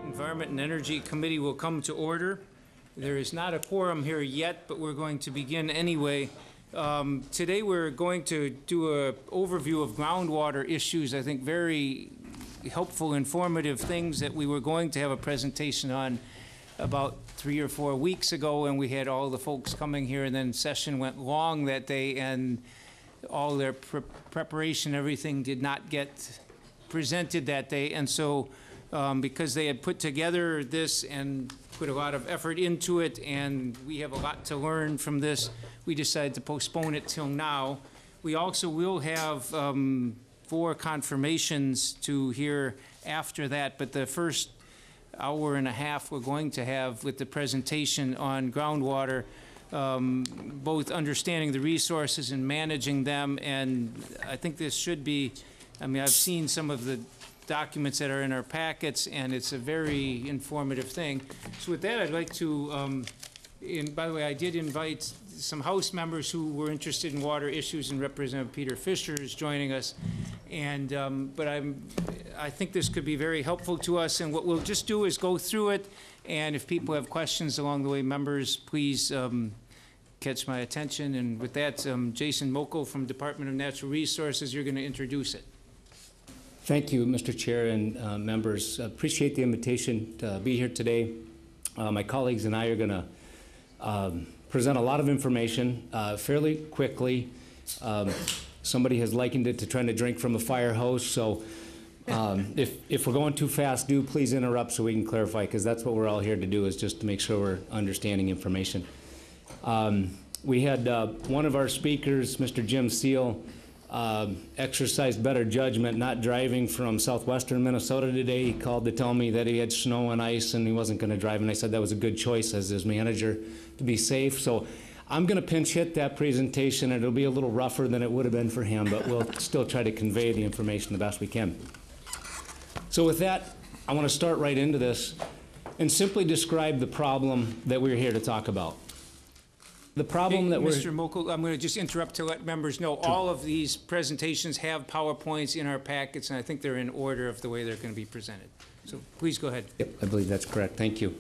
Environment and Energy Committee will come to order. There is not a quorum here yet, but we're going to begin anyway. Today we're going to do an overview of groundwater issues, I think very helpful, informative things that we were going to have a presentation on about 3 or 4 weeks ago, and we had all the folks coming here, and then session went long that day, and all their preparation, everything did not get presented that day. And so because they had put together this and put a lot of effort into it, and we have a lot to learn from this, we decided to postpone it till now. We also will have 4 confirmations to hear after that, but the first hour and a half we're going to have with the presentation on groundwater, both understanding the resources and managing them. And I think this should be, I mean, I've seen some of the documents that are in our packets, and it's a very informative thing. So with that, I'd like to, and by the way, I did invite some House members who were interested in water issues, and Representative Peter Fisher is joining us. And but I think this could be very helpful to us, and what we'll just do is go through it, and if people have questions along the way, members, please catch my attention. And with that, Jason Mokel from Department of Natural Resources, you're going to introduce it. Thank you, Mr. Chair and members. Appreciate the invitation to be here today. My colleagues and I are going to present a lot of information fairly quickly. Somebody has likened it to trying to drink from a fire hose, so if we're going too fast, do please interrupt so we can clarify, because that's what we're all here to do, is just to make sure we're understanding information. We had one of our speakers, Mr. Jim Seal, exercised better judgment not driving from southwestern Minnesota today. He called to tell me that he had snow and ice and he wasn't going to drive, and I said that was a good choice as his manager to be safe. So I'm going to pinch hit that presentation, and it'll be a little rougher than it would have been for him, but we'll still try to convey the information the best we can. So with that, I want to start right into this and simply describe the problem that we're here to talk about. The problem that Mr. Mokel, I'm going to just interrupt to let members know all of these presentations have PowerPoints in our packets, and I think they're in order of the way they're going to be presented. So please go ahead. Yep, I believe that's correct. Thank you.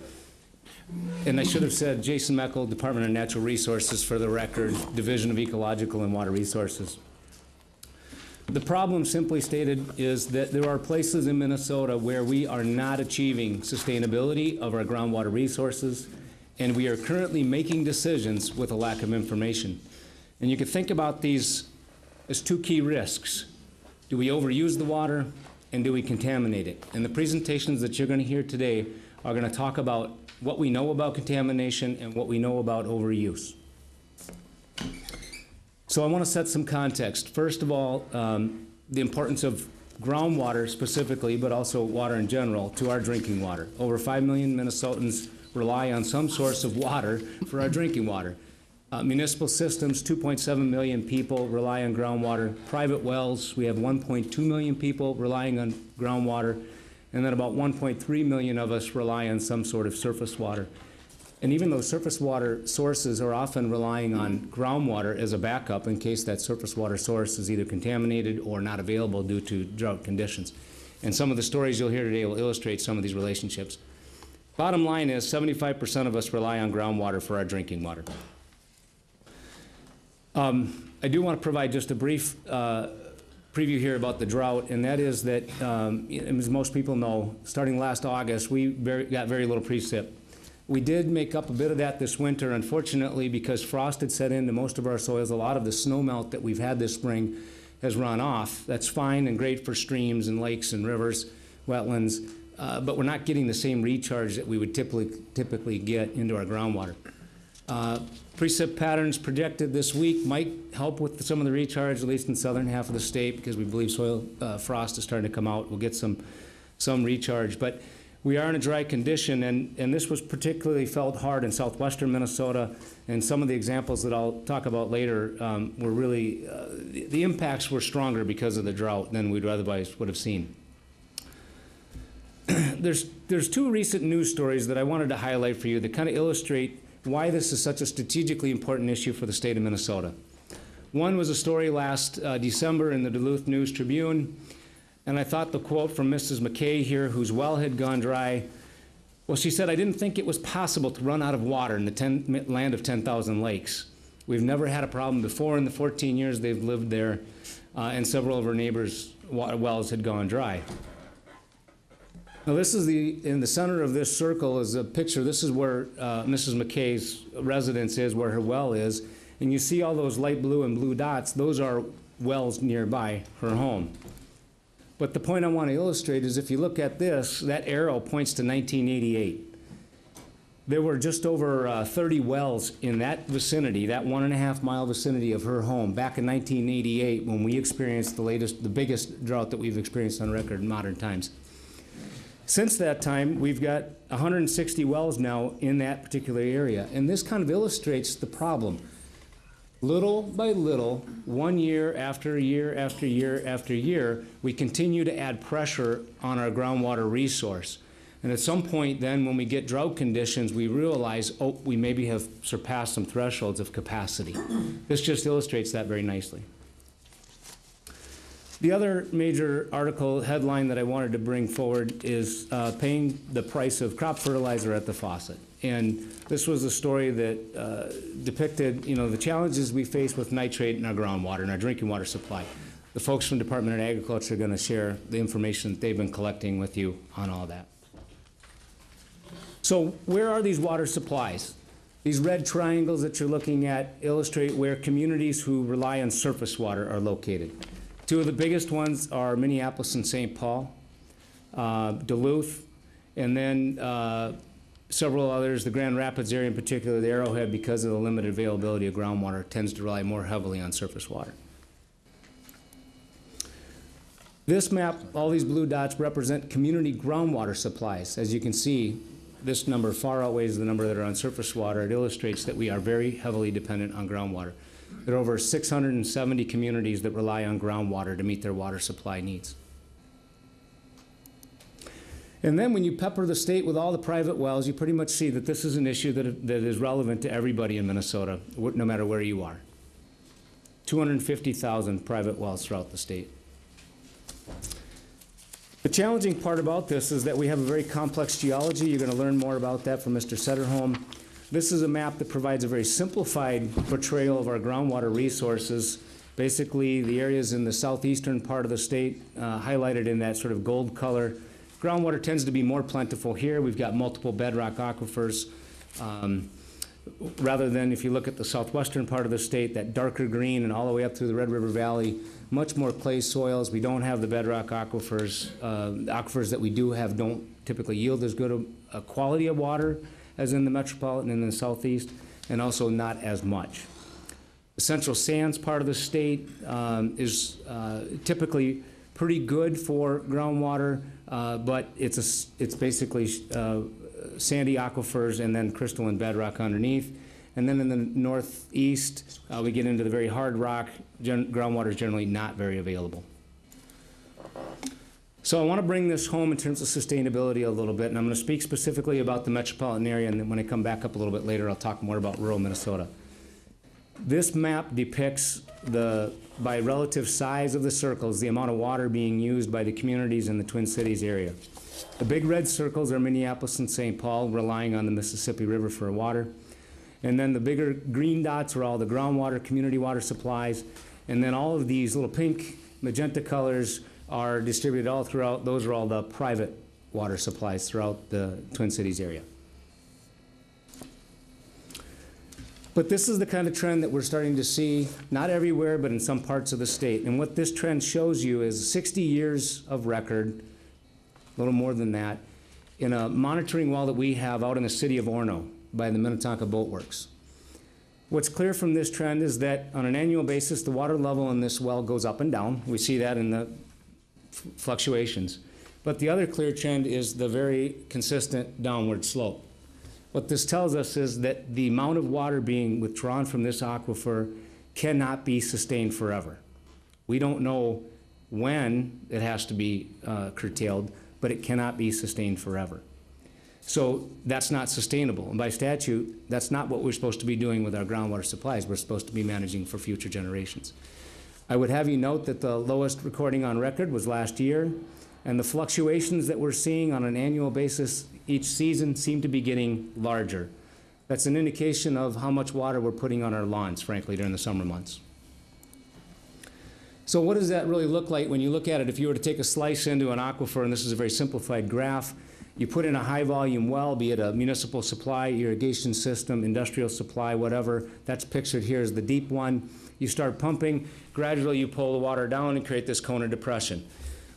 And I should have said Jason Mokel, Department of Natural Resources, for the record, Division of Ecological and Water Resources. The problem, simply stated, is that there are places in Minnesota where we are not achieving sustainability of our groundwater resources, and we are currently making decisions with a lack of information. And you can think about these as 2 key risks. Do we overuse the water, and do we contaminate it? And the presentations that you're going to hear today are going to talk about what we know about contamination and what we know about overuse. So I want to set some context. First of all, the importance of groundwater specifically, but also water in general, to our drinking water. Over 5 million Minnesotans rely on some source of water for our drinking water. Municipal systems, 2.7 million people rely on groundwater. Private wells, we have 1.2 million people relying on groundwater, and then about 1.3 million of us rely on some sort of surface water. And even though surface water sources are often relying on groundwater as a backup in case that surface water source is either contaminated or not available due to drought conditions. And some of the stories you'll hear today will illustrate some of these relationships. Bottom line is 75% of us rely on groundwater for our drinking water. I do want to provide just a brief preview here about the drought, and that is that, as most people know, starting last August, we got very little precip. We did make up a bit of that this winter, unfortunately, because frost had set into most of our soils. A lot of the snow melt that we've had this spring has run off. That's fine and great for streams and lakes and rivers, wetlands. But we're not getting the same recharge that we would typically get into our groundwater. Precip patterns projected this week might help with some of the recharge, at least in the southern half of the state, because we believe soil frost is starting to come out. We'll get some recharge. But we are in a dry condition, and this was particularly felt hard in southwestern Minnesota, and some of the examples that I'll talk about later were really, the impacts were stronger because of the drought than we'd otherwise would have seen. There's 2 recent news stories that I wanted to highlight for you that kind of illustrate why this is such a strategically important issue for the state of Minnesota. One was a story last December in the Duluth News Tribune, and I thought the quote from Mrs. McKay here, whose well had gone dry, Well, she said, I didn't think it was possible to run out of water in the land of 10,000 lakes. We've never had a problem before in the 14 years they've lived there, and several of her neighbors' wells had gone dry. Now this is in the center of this circle is a picture. This is where Mrs. McKay's residence is, where her well is. And you see all those light blue and blue dots, those are wells nearby her home. But the point I want to illustrate is if you look at this, that arrow points to 1988. There were just over 30 wells in that vicinity, that 1.5 mile vicinity of her home back in 1988 when we experienced the biggest drought that we've experienced on record in modern times. Since that time, we've got 160 wells now in that particular area. And this kind of illustrates the problem. Little by little, 1 year after year after year after year, we continue to add pressure on our groundwater resource. And at some point then, when we get drought conditions, we realize, oh, we maybe have surpassed some thresholds of capacity. This just illustrates that very nicely. The other major article headline that I wanted to bring forward is paying the price of crop fertilizer at the faucet. And this was a story that depicted, the challenges we face with nitrate in our groundwater and our drinking water supply. The folks from Department of Agriculture are going to share the information that they've been collecting with you on all that. So where are these water supplies? These red triangles that you're looking at illustrate where communities who rely on surface water are located. Two of the biggest ones are Minneapolis and St. Paul, Duluth, and then several others. The Grand Rapids area in particular, the Arrowhead, because of the limited availability of groundwater, tends to rely more heavily on surface water. This map, all these blue dots represent community groundwater supplies. As you can see, this number far outweighs the number that are on surface water. It illustrates that we are very heavily dependent on groundwater. There are over 670 communities that rely on groundwater to meet their water supply needs. And then when you pepper the state with all the private wells, you pretty much see that this is an issue that is relevant to everybody in Minnesota, no matter where you are. 250,000 private wells throughout the state. The challenging part about this is that we have a very complex geology. You're going to learn more about that from Mr. Setterholm. This is a map that provides a very simplified portrayal of our groundwater resources. Basically, the areas in the southeastern part of the state, highlighted in that sort of gold color. Groundwater tends to be more plentiful here. We've got multiple bedrock aquifers. Rather than if you look at the southwestern part of the state, that darker green and all the way up through the Red River Valley, much more clay soils. We don't have the bedrock aquifers. The aquifers that we do have don't typically yield as good a quality of water as in the metropolitan and in the southeast, and also not as much. The central sands part of the state is typically pretty good for groundwater, but it's basically sandy aquifers and then crystalline bedrock underneath. And then in the northeast, we get into the very hard rock. Groundwater is generally not very available. So I want to bring this home in terms of sustainability a little bit, and I'm going to speak specifically about the metropolitan area, and then when I come back up a little bit later, I'll talk more about rural Minnesota. This map depicts by relative size of the circles, the amount of water being used by the communities in the Twin Cities area. The big red circles are Minneapolis and St. Paul, relying on the Mississippi River for water. And then the bigger green dots are all the groundwater, community water supplies. And then all of these little pink, magenta colors are distributed all throughout. Those are all the private water supplies throughout the Twin Cities area. But this is the kind of trend that we're starting to see, not everywhere, but in some parts of the state. And what this trend shows you is 60 years of record, a little more than that, in a monitoring well that we have out in the city of Orono by the Minnetonka Boat Works. What's clear from this trend is that on an annual basis, the water level in this well goes up and down. We see that in the fluctuations. But the other clear trend is the very consistent downward slope. What this tells us is that the amount of water being withdrawn from this aquifer cannot be sustained forever. We don't know when it has to be curtailed, but it cannot be sustained forever. So that's not sustainable. And by statute, that's not what we're supposed to be doing with our groundwater supplies. We're supposed to be managing for future generations. I would have you note that the lowest recording on record was last year. And the fluctuations that we're seeing on an annual basis each season seem to be getting larger. That's an indication of how much water we're putting on our lawns, frankly, during the summer months. So what does that really look like when you look at it? If you were to take a slice into an aquifer, and this is a very simplified graph, you put in a high volume well, be it a municipal supply, irrigation system, industrial supply, whatever, that's pictured here as the deep one. You start pumping, gradually you pull the water down and create this cone of depression.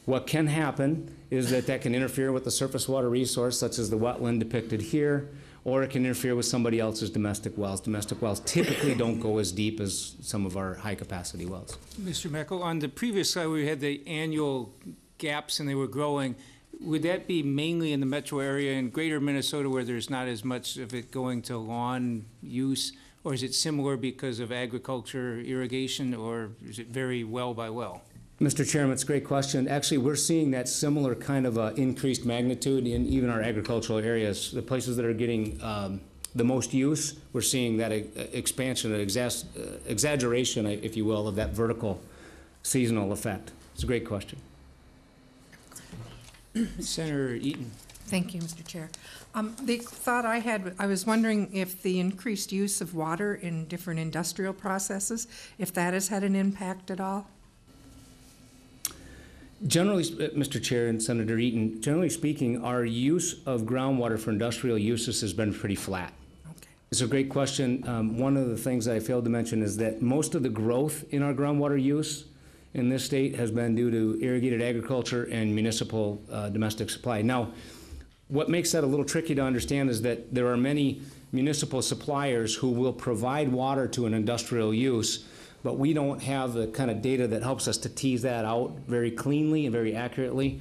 What can happen is that can interfere with the surface water resource, such as the wetland depicted here, or it can interfere with somebody else's domestic wells. Domestic wells typically don't go as deep as some of our high-capacity wells. Mr. Meckel, on the previous slide, we had the annual gaps and they were growing. Would that be mainly in the metro area in greater Minnesota where there's not as much of it going to lawn use? Or is it similar because of agriculture, irrigation, or is it vary well by well? Mr. Chairman, it's a great question. Actually, we're seeing that similar kind of increased magnitude in even our agricultural areas. The places that are getting the most use, we're seeing that expansion, exaggeration, if you will, of that vertical seasonal effect. It's a great question. Senator Eaton. Thank you, Mr. Chair. The thought I had, I was wondering if the increased use of water in different industrial processes, if that has had an impact at all? Generally, Mr. Chair and Senator Eaton, generally speaking, our use of groundwater for industrial uses has been pretty flat. Okay. It's a great question. One of the things I failed to mention is that most of the growth in our groundwater use in this state has been due to irrigated agriculture and municipal domestic supply. Now, what makes that a little tricky to understand is that there are many municipal suppliers who will provide water to an industrial use, but we don't have the kind of data that helps us to tease that out very cleanly and very accurately.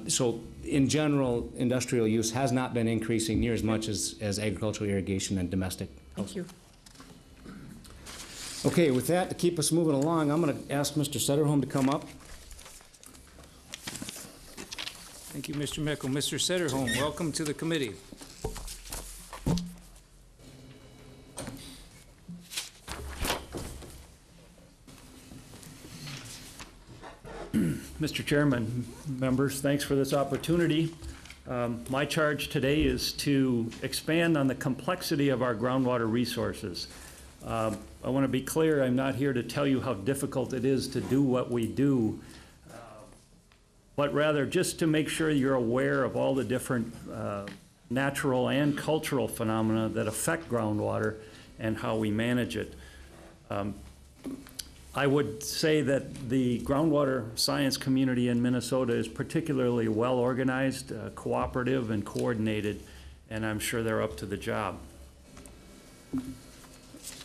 So in general, industrial use has not been increasing near as much as agricultural irrigation and domestic. Thank you. Okay, with that, to keep us moving along, I'm going to ask Mr. Sederholm to come up. Thank you, Mr. Meckel. Mr. Sederholm, welcome to the committee. Mr. Chairman, members, thanks for this opportunity. My charge today is to expand on the complexity of our groundwater resources. I want to be clear, I'm not here to tell you how difficult it is to do what we do, but rather just to make sure you're aware of all the different natural and cultural phenomena that affect groundwater and how we manage it. I would say that the groundwater science community in Minnesota is particularly well organized, cooperative, and coordinated, and I'm sure they're up to the job.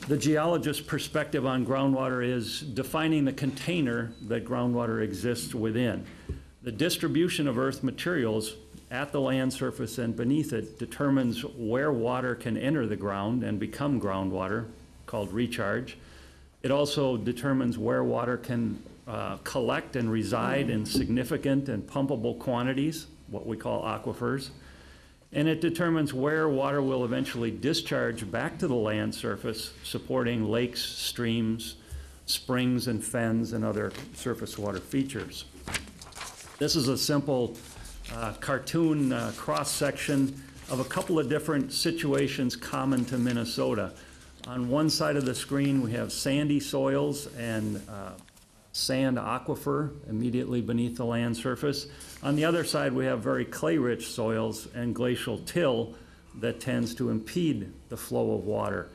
The geologist's perspective on groundwater is defining the container that groundwater exists within. The distribution of earth materials at the land surface and beneath it determines where water can enter the ground and become groundwater, called recharge. It also determines where water can collect and reside in significant and pumpable quantities, what we call aquifers. And it determines where water will eventually discharge back to the land surface, supporting lakes, streams, springs, and fens, and other surface water features. This is a simple cartoon cross-section of a couple of different situations common to Minnesota. On one side of the screen, we have sandy soils and sand aquifer immediately beneath the land surface. On the other side, we have very clay-rich soils and glacial till that tends to impede the flow of water.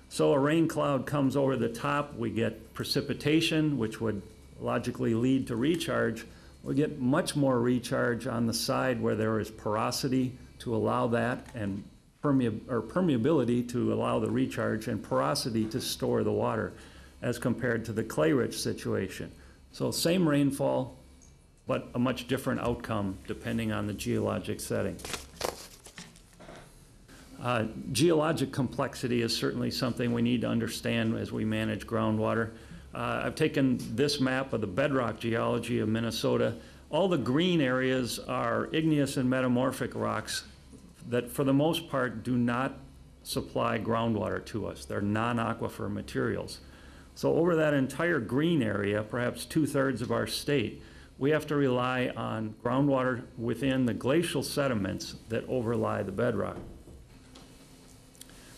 So a rain cloud comes over the top, we get precipitation, which would logically lead to recharge. We get much more recharge on the side where there is porosity to allow that, and permeability to allow the recharge, and porosity to store the water, as compared to the clay-rich situation. So same rainfall, but a much different outcome depending on the geologic setting. Geologic complexity is certainly something we need to understand as we manage groundwater. I've taken this map of the bedrock geology of Minnesota. All the green areas are igneous and metamorphic rocks that for the most part do not supply groundwater to us. They're non-aquifer materials. So over that entire green area, perhaps 2/3 of our state, we have to rely on groundwater within the glacial sediments that overlie the bedrock.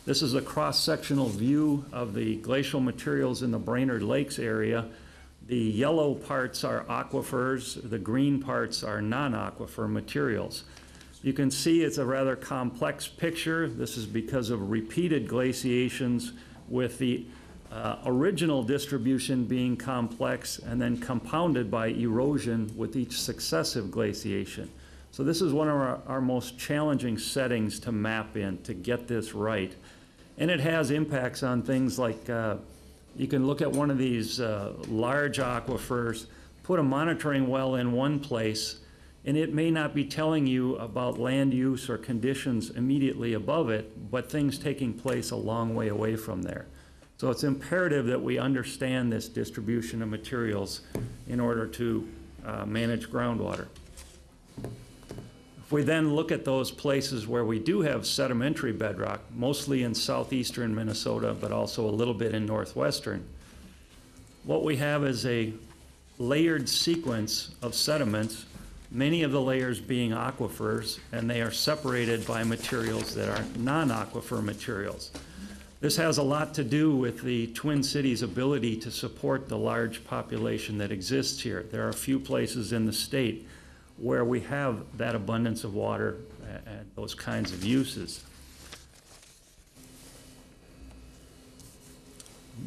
This is a cross-sectional view of the glacial materials in the Brainerd Lakes area. The yellow parts are aquifers, the green parts are non-aquifer materials. You can see it's a rather complex picture. This is because of repeated glaciations with the original distribution being complex and then compounded by erosion with each successive glaciation. So this is one of our most challenging settings to map in, to get this right. And it has impacts on things like, you can look at one of these large aquifers, put a monitoring well in one place, and it may not be telling you about land use or conditions immediately above it, but things taking place a long way away from there. So it's imperative that we understand this distribution of materials in order to manage groundwater. If we then look at those places where we do have sedimentary bedrock, mostly in southeastern Minnesota, but also a little bit in northwestern, what we have is a layered sequence of sediments, many of the layers being aquifers, and they are separated by materials that are non-aquifer materials. This has a lot to do with the Twin Cities' ability to support the large population that exists here. There are a few places in the state where we have that abundance of water and those kinds of uses.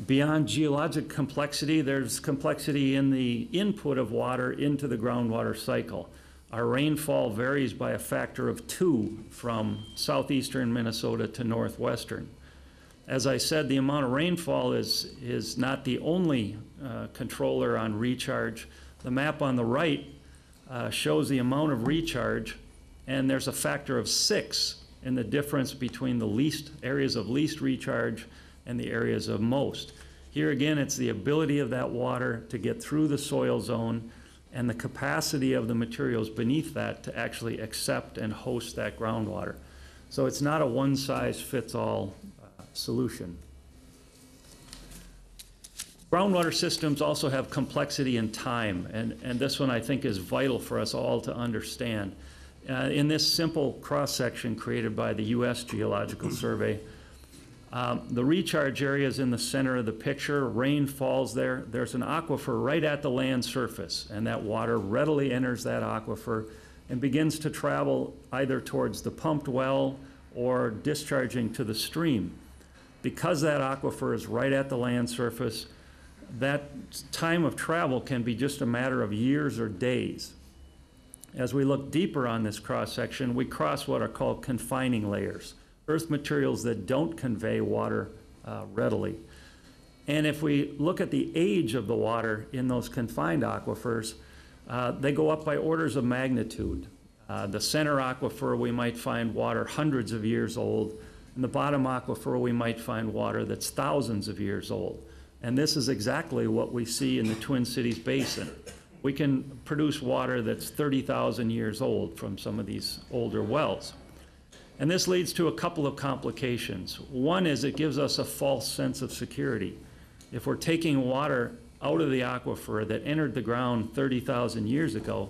Beyond geologic complexity, there's complexity in the input of water into the groundwater cycle. Our rainfall varies by a factor of 2 from southeastern Minnesota to northwestern. As I said, the amount of rainfall is not the only controller on recharge. The map on the right shows the amount of recharge, and there's a factor of 6 in the difference between the areas of least recharge and the areas of most. Here again, it's the ability of that water to get through the soil zone and the capacity of the materials beneath that to actually accept and host that groundwater. So it's not a one-size-fits-all solution. Groundwater systems also have complexity in time, and this one I think is vital for us all to understand. In this simple cross-section created by the U.S. Geological Survey, the recharge area is in the center of the picture. Rain falls there. There's an aquifer right at the land surface, and that water readily enters that aquifer and begins to travel either towards the pumped well or discharging to the stream. Because that aquifer is right at the land surface, that time of travel can be just a matter of years or days. As we look deeper on this cross-section, we cross what are called confining layers, earth materials that don't convey water readily. And if we look at the age of the water in those confined aquifers, they go up by orders of magnitude. The center aquifer, we might find water hundreds of years old. In the bottom aquifer, we might find water that's thousands of years old. And this is exactly what we see in the Twin Cities Basin. We can produce water that's 30,000 years old from some of these older wells. And this leads to a couple of complications. One is it gives us a false sense of security. If we're taking water out of the aquifer that entered the ground 30,000 years ago,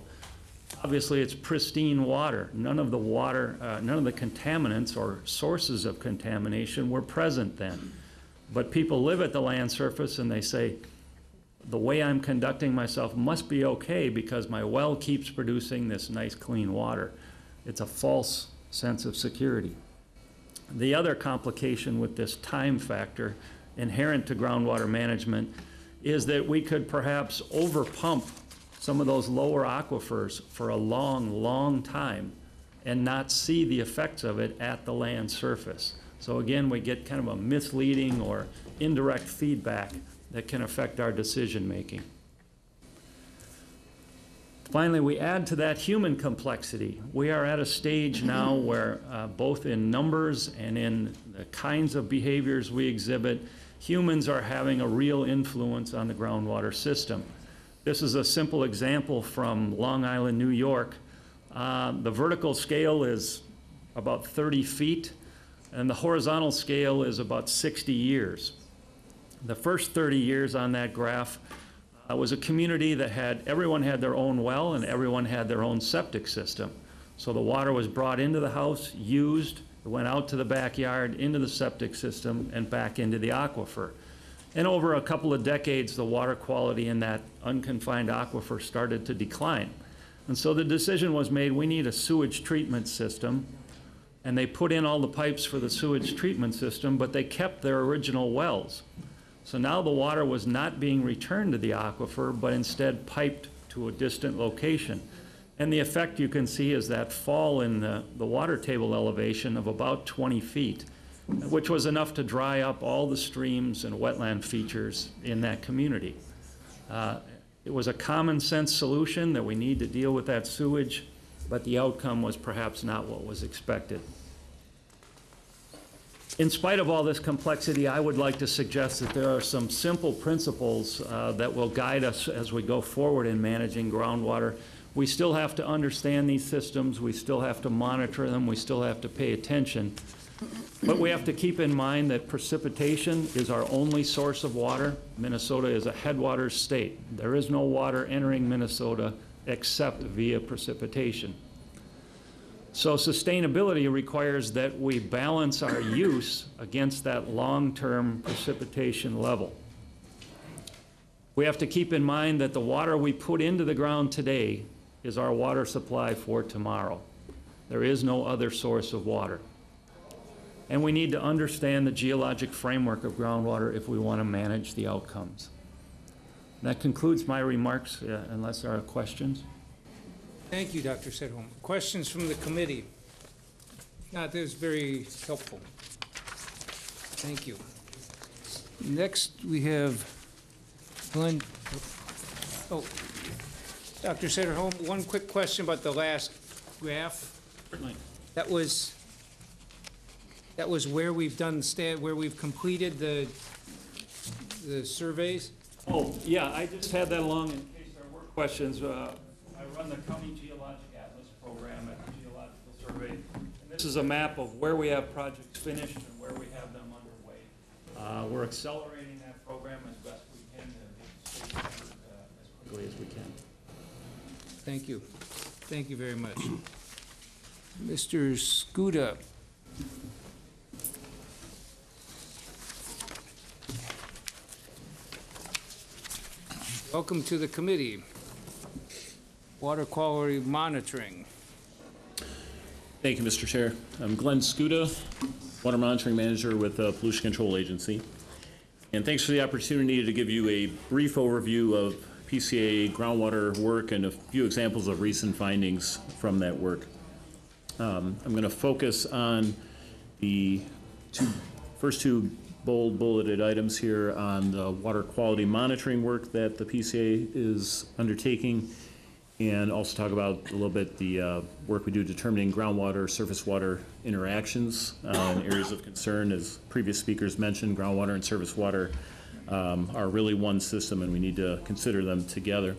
obviously it's pristine water. None of the contaminants or sources of contamination were present then. But people live at the land surface and they say, the way I'm conducting myself must be okay because my well keeps producing this nice clean water. It's a false sense of security. The other complication with this time factor inherent to groundwater management is that we could perhaps overpump some of those lower aquifers for a long, long time and not see the effects of it at the land surface. So again, we get kind of a misleading or indirect feedback that can affect our decision making. Finally, we add to that human complexity. We are at a stage now where both in numbers and in the kinds of behaviors we exhibit, humans are having a real influence on the groundwater system. This is a simple example from Long Island, New York. The vertical scale is about 30 feet, and the horizontal scale is about 60 years. The first 30 years on that graph It was a community that everyone had their own well and everyone had their own septic system. So the water was brought into the house, used, it went out to the backyard, into the septic system, and back into the aquifer. And over a couple of decades, the water quality in that unconfined aquifer started to decline. And so the decision was made, we need a sewage treatment system. And they put in all the pipes for the sewage treatment system, but they kept their original wells. So now the water was not being returned to the aquifer, but instead piped to a distant location. And the effect you can see is that fall in the water table elevation of about 20 feet, which was enough to dry up all the streams and wetland features in that community. It was a common sense solution that we need to deal with that sewage, but the outcome was perhaps not what was expected. In spite of all this complexity, I would like to suggest that there are some simple principles that will guide us as we go forward in managing groundwater. We still have to understand these systems, we still have to monitor them, we still have to pay attention. But we have to keep in mind that precipitation is our only source of water. Minnesota is a headwaters state. There is no water entering Minnesota except via precipitation. So sustainability requires that we balance our use against that long-term precipitation level. We have to keep in mind that the water we put into the ground today is our water supply for tomorrow. There is no other source of water. And we need to understand the geologic framework of groundwater if we want to manage the outcomes. That concludes my remarks, unless there are questions. Thank you, Dr. Sedholm. Questions from the committee? That is very helpful. Thank you. Next, we have Glenn. Oh, Dr. Sedholm, one quick question about the last graph. Certainly. That was where we've done where we've completed the surveys. Oh, yeah, I just had that along in case there were questions. I run the County Geologic Atlas program at the Geological Survey. And this is a map of where we have projects finished and where we have them underway. We're accelerating that program as best we can to get the state covered as quickly as we can. Thank you. Thank you very much. Mr. Skuda. Welcome to the committee. Water Quality Monitoring. Thank you, Mr. Chair. I'm Glenn Skuda, Water Monitoring Manager with the Pollution Control Agency. And thanks for the opportunity to give you a brief overview of PCA groundwater work and a few examples of recent findings from that work. I'm going to focus on the first two bold bulleted items here on the water quality monitoring work that the PCA is undertaking, and also talk about a little bit the work we do determining groundwater, surface water interactions in areas of concern. As previous speakers mentioned, groundwater and surface water are really one system, and we need to consider them together.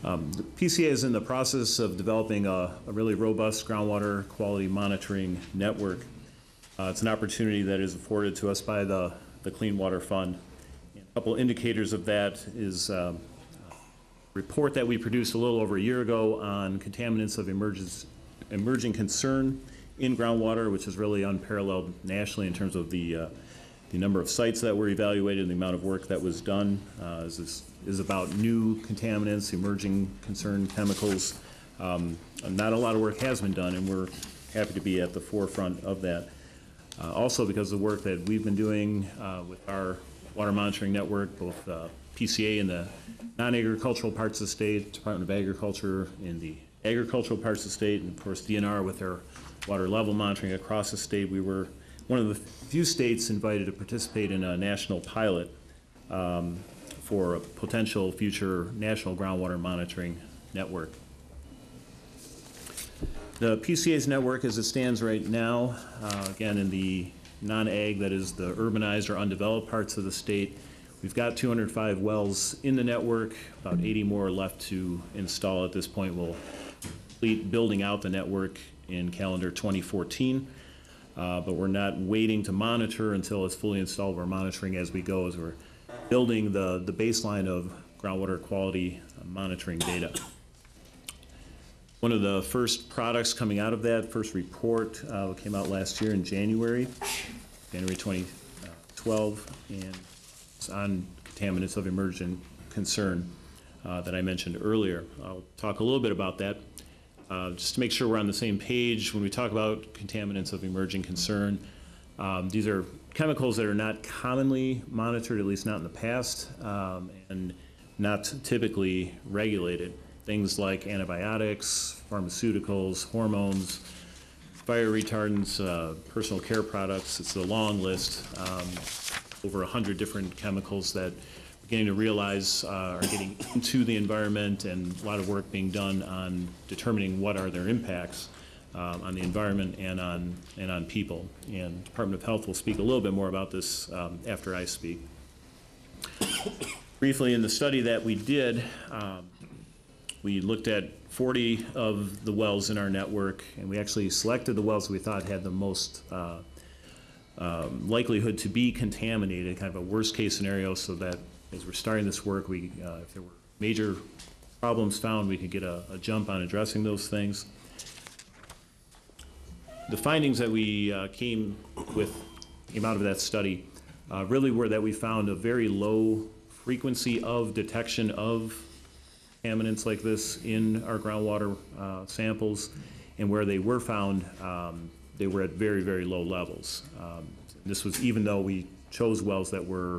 The PCA is in the process of developing a really robust groundwater quality monitoring network. It's an opportunity that is afforded to us by the Clean Water Fund. A couple indicators of that is a report that we produced a little over a year ago on contaminants of emerging concern in groundwater, which is really unparalleled nationally in terms of the number of sites that were evaluated and the amount of work that was done. This is about new contaminants, emerging concern chemicals. Not a lot of work has been done, and we're happy to be at the forefront of that. Also because of the work that we've been doing with our water monitoring network, both PCA in the non-agricultural parts of the state, Department of Agriculture in the agricultural parts of the state, and of course DNR with their water level monitoring across the state. We were one of the few states invited to participate in a national pilot for a potential future national groundwater monitoring network. The PCA's network as it stands right now, again in the non-ag, that is the urbanized or undeveloped parts of the state, we've got 205 wells in the network, about 80 more left to install at this point. We'll complete building out the network in calendar 2014, but we're not waiting to monitor until it's fully installed. We're monitoring as we go, as we're building the baseline of groundwater quality monitoring data. One of the first products coming out of that, first report, came out last year in January 2012, and it's on contaminants of emergent concern that I mentioned earlier. I'll talk a little bit about that. Just to make sure we're on the same page, when we talk about contaminants of emerging concern, these are chemicals that are not commonly monitored, at least not in the past, and not typically regulated. Things like antibiotics, pharmaceuticals, hormones, fire retardants, personal care products. It's a long list, over 100 different chemicals that we're beginning to realize are getting into the environment, and a lot of work being done on determining what are their impacts on the environment and on people. And Department of Health will speak a little bit more about this after I speak. Briefly, in the study that we did, we looked at 40 of the wells in our network, and we actually selected the wells we thought had the most likelihood to be contaminated, kind of a worst case scenario, so that as we're starting this work, if there were major problems found, we could get a jump on addressing those things. The findings that we came out of that study really were that we found a very low frequency of detection of contaminants like this in our groundwater samples, and where they were found, they were at very, very low levels. This was even though we chose wells that were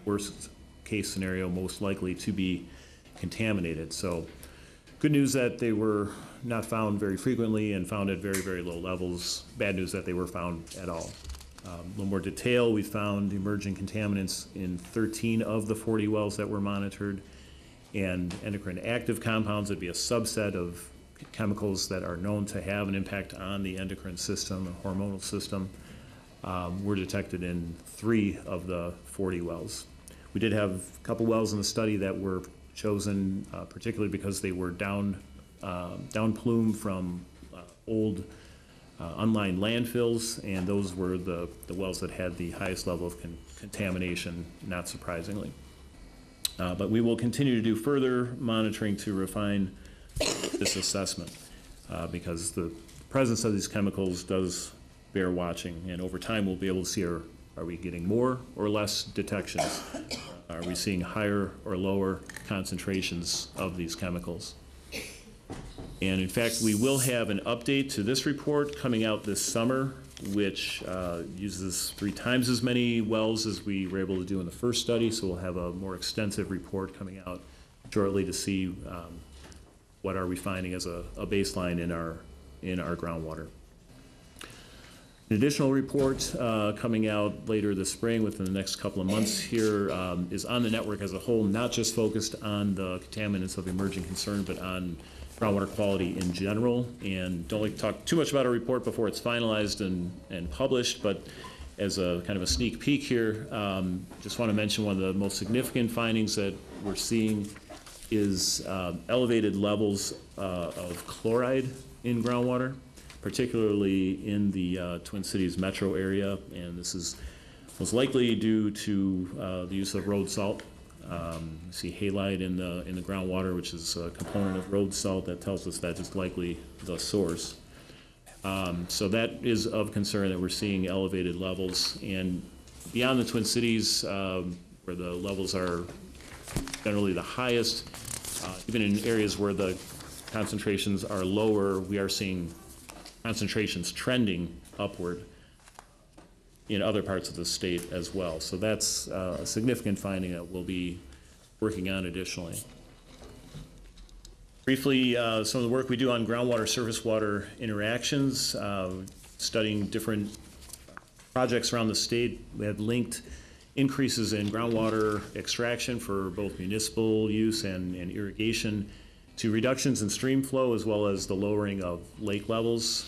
worst case scenario, most likely to be contaminated. So good news that they were not found very frequently and found at very, very low levels. Bad news that they were found at all. A little more detail, we found emerging contaminants in 13 of the 40 wells that were monitored, and endocrine active compounds would be a subset of chemicals that are known to have an impact on the endocrine system, the hormonal system, were detected in 3 of the 40 wells. We did have a couple wells in the study that were chosen particularly because they were down plume from old unlined landfills, and those were the wells that had the highest level of contamination, not surprisingly. But we will continue to do further monitoring to refine this assessment because the presence of these chemicals does bear watching, and over time we'll be able to see are we getting more or less detections? Are we seeing higher or lower concentrations of these chemicals? And in fact, we will have an update to this report coming out this summer, which uses 3 times as many wells as we were able to do in the first study. So we'll have a more extensive report coming out shortly to see what are we finding as a baseline in our groundwater. An additional report coming out later this spring, within the next couple of months here, is on the network as a whole, not just focused on the contaminants of emerging concern, but on groundwater quality in general. And don't like to talk too much about our report before it's finalized and published, but as a kind of a sneak peek here, just want to mention one of the most significant findings that we're seeing is elevated levels of chloride in groundwater, particularly in the Twin Cities metro area, and this is most likely due to the use of road salt. You see halide in the groundwater, which is a component of road salt that tells us that is likely the source. So that is of concern that we're seeing elevated levels, and beyond the Twin Cities, where the levels are generally the highest, even in areas where the concentrations are lower, we are seeing concentrations trending upward in other parts of the state as well. So that's a significant finding that we'll be working on additionally. Briefly, some of the work we do on groundwater surface water interactions, studying different projects around the state. We have linked increases in groundwater extraction for both municipal use and irrigation to reductions in stream flow, as well as the lowering of lake levels.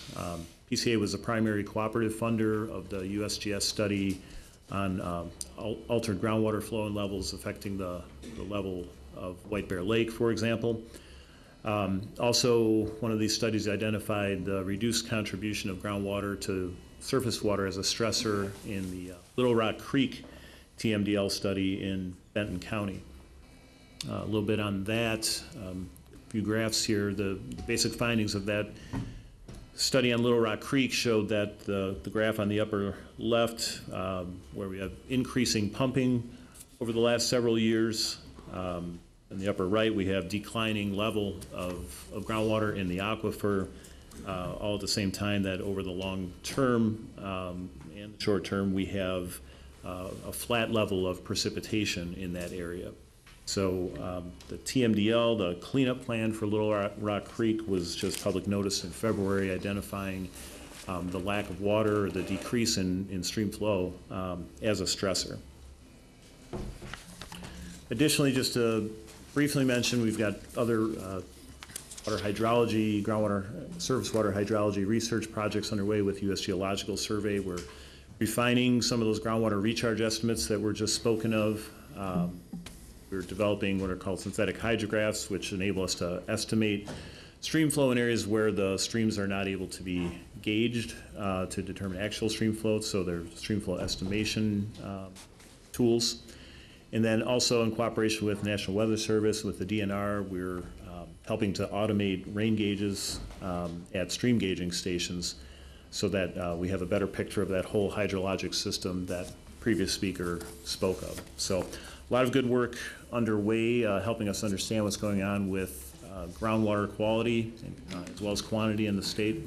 PCA was the primary cooperative funder of the USGS study on altered groundwater flow and levels affecting the level of White Bear Lake, for example. Also, one of these studies identified the reduced contribution of groundwater to surface water as a stressor in the Little Rock Creek TMDL study in Benton County. A little bit on that, a few graphs here. The basic findings of that study on Little Rock Creek showed that the graph on the upper left, where we have increasing pumping over the last several years. In the upper right, we have declining level of groundwater in the aquifer, all at the same time that over the long term and the short term, we have a flat level of precipitation in that area. So the TMDL, the cleanup plan for Little Rock Creek, was just public notice in February, identifying the lack of water, or the decrease in stream flow as a stressor. Additionally, just to briefly mention, we've got other water hydrology, groundwater, surface water hydrology research projects underway with U.S. Geological Survey. We're refining some of those groundwater recharge estimates that were just spoken of. We're developing what are called synthetic hydrographs, which enable us to estimate stream flow in areas where the streams are not able to be gauged to determine actual stream flow, so they're stream flow estimation tools. And then also in cooperation with National Weather Service, with the DNR, we're helping to automate rain gauges at stream gauging stations so that we have a better picture of that whole hydrologic system that previous speaker spoke of. So a lot of good work underway, helping us understand what's going on with groundwater quality as well as quantity in the state.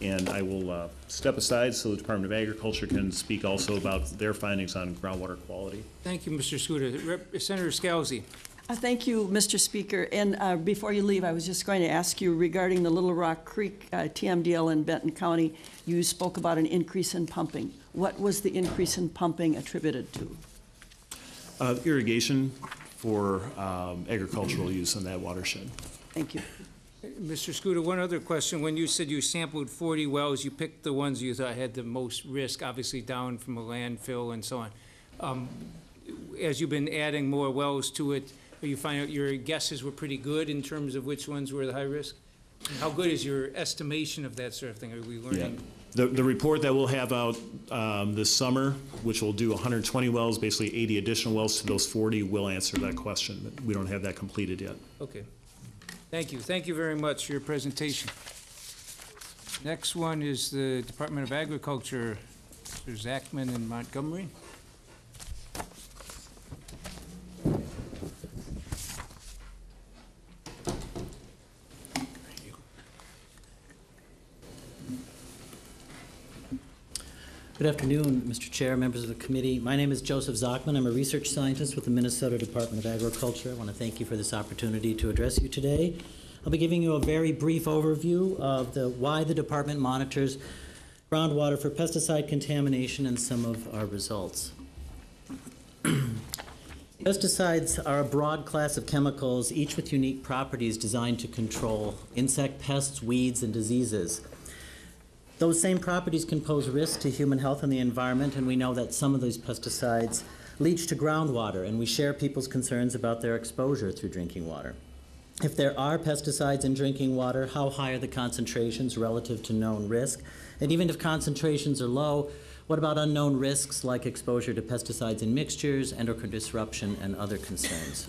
And I will step aside so the Department of Agriculture can speak also about their findings on groundwater quality. Thank you, Mr. Scudder. Senator Scalzi. Thank you, Mr. Speaker. And before you leave, I was just going to ask you regarding the Little Rock Creek TMDL in Benton County. You spoke about an increase in pumping. What was the increase in pumping attributed to? Irrigation for agricultural use in that watershed. Thank you. Mr. Scudder, one other question. When you said you sampled 40 wells, you picked the ones you thought had the most risk, obviously down from a landfill and so on. As you've been adding more wells to it, you find out your guesses were pretty good in terms of which ones were the high risk? And how good is your estimation of that sort of thing? Are we learning? Yeah. The report that we'll have out this summer, which will do 120 wells, basically 80 additional wells to those 40, will answer that question. But we don't have that completed yet. Okay. Thank you. Thank you very much for your presentation. Next one is the Department of Agriculture, Mr. Zachman in Montgomery. Good afternoon, Mr. Chair, members of the committee. My name is Joseph Zachman. I'm a research scientist with the Minnesota Department of Agriculture. I want to thank you for this opportunity to address you today. I'll be giving you a very brief overview of why the department monitors groundwater for pesticide contamination and some of our results. Pesticides are a broad class of chemicals, each with unique properties designed to control insect pests, weeds, and diseases. Those same properties can pose risk to human health and the environment, and we know that some of these pesticides leach to groundwater, and we share people's concerns about their exposure through drinking water. If there are pesticides in drinking water, how high are the concentrations relative to known risk? And even if concentrations are low, what about unknown risks like exposure to pesticides in mixtures, endocrine disruption, and other concerns?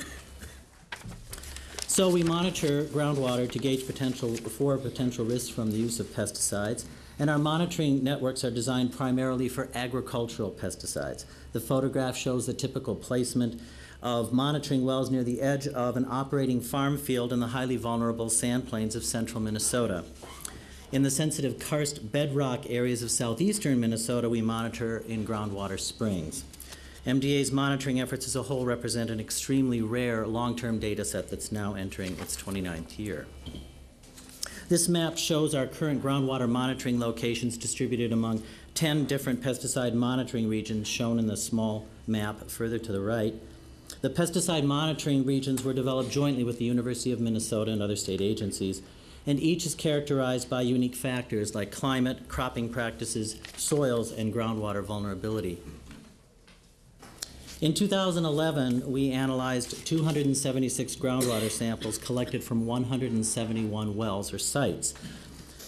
So we monitor groundwater to gauge potential risks from the use of pesticides. And our monitoring networks are designed primarily for agricultural pesticides. The photograph shows the typical placement of monitoring wells near the edge of an operating farm field in the highly vulnerable sand plains of central Minnesota. In the sensitive karst bedrock areas of southeastern Minnesota, we monitor in groundwater springs. MDA's monitoring efforts as a whole represent an extremely rare long-term data set that's now entering its 29th year. This map shows our current groundwater monitoring locations distributed among 10 different pesticide monitoring regions shown in the small map further to the right. The pesticide monitoring regions were developed jointly with the University of Minnesota and other state agencies, and each is characterized by unique factors like climate, cropping practices, soils, and groundwater vulnerability. In 2011, we analyzed 276 groundwater samples collected from 171 wells or sites.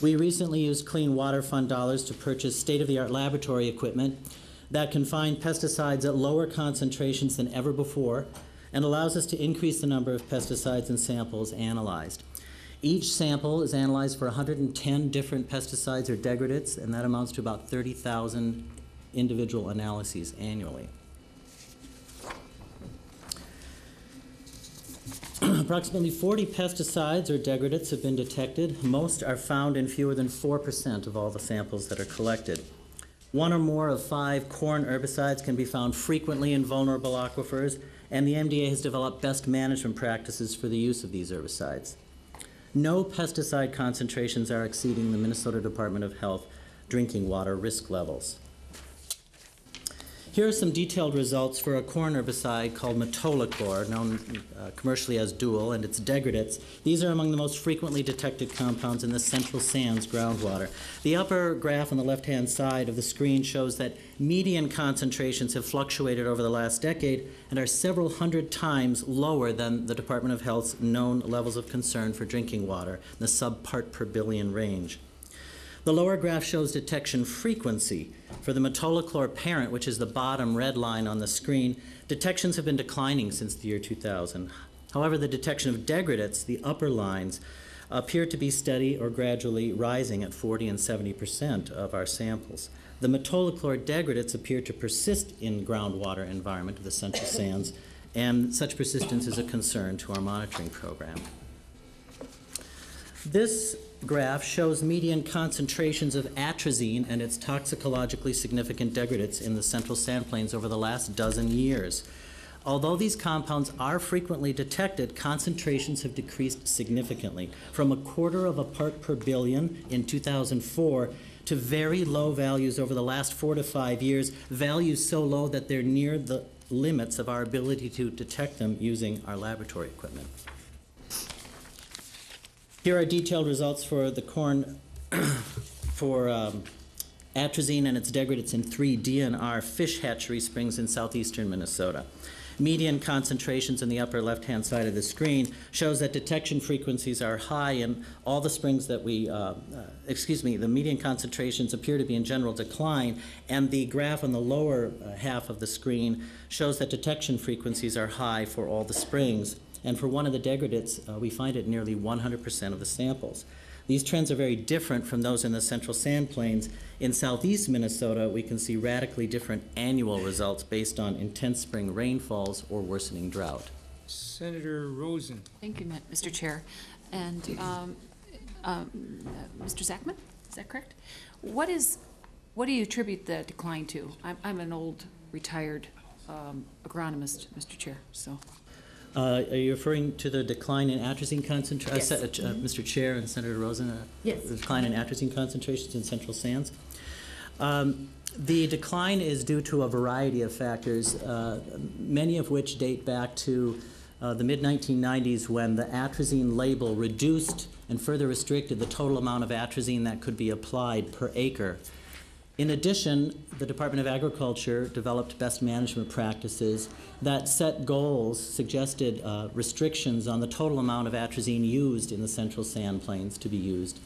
We recently used Clean Water Fund dollars to purchase state-of-the-art laboratory equipment that can find pesticides at lower concentrations than ever before and allows us to increase the number of pesticides in samples analyzed. Each sample is analyzed for 110 different pesticides or degradates, and that amounts to about 30,000 individual analyses annually. Approximately 40 pesticides or degradates have been detected. Most are found in fewer than 4% of all the samples that are collected. One or more of 5 corn herbicides can be found frequently in vulnerable aquifers, and the MDA has developed best management practices for the use of these herbicides. No pesticide concentrations are exceeding the Minnesota Department of Health drinking water risk levels. Here are some detailed results for a corn herbicide called metolachlor, known commercially as Dual, and its degradates. These are among the most frequently detected compounds in the central sands groundwater. The upper graph on the left-hand side of the screen shows that median concentrations have fluctuated over the last decade and are several hundred times lower than the Department of Health's known levels of concern for drinking water, the sub-part per billion range. The lower graph shows detection frequency. For the metolachlor parent, which is the bottom red line on the screen, detections have been declining since the year 2000. However, the detection of degradates, the upper lines, appear to be steady or gradually rising at 40 and 70% of our samples. The metolachlor degradates appear to persist in groundwater environment of the central sands, and such persistence is a concern to our monitoring program. This graph shows median concentrations of atrazine and its toxicologically significant degradates in the central sand plains over the last dozen years. Although these compounds are frequently detected, concentrations have decreased significantly, from a quarter of a part per billion in 2004 to very low values over the last 4 to 5 years, values so low that they're near the limits of our ability to detect them using our laboratory equipment. Here are detailed results for the corn for atrazine and its degradates in 3 DNR fish hatchery springs in southeastern Minnesota. Median concentrations in the upper left-hand side of the screen shows that detection frequencies are high in all the springs that we, the median concentrations appear to be in general decline, and the graph on the lower half of the screen shows that detection frequencies are high for all the springs. And for one of the degradates, we find it in nearly 100% of the samples. These trends are very different from those in the central sand plains. In southeast Minnesota, we can see radically different annual results based on intense spring rainfalls or worsening drought. Senator Rosen. Thank you, Mr. Chair. And Mr. Zachman, is that correct? What do you attribute the decline to? I'm an old retired agronomist, Mr. Chair, so. Are you referring to the decline in atrazine concentration? Yes. Mr. Chair and Senator Rosen, yes. The decline in atrazine concentrations in central sands? The decline is due to a variety of factors, many of which date back to the mid-1990s when the atrazine label reduced and further restricted the total amount of atrazine that could be applied per acre. In addition, the Department of Agriculture developed best management practices that set goals, suggested restrictions on the total amount of atrazine used in the central sand plains to be used,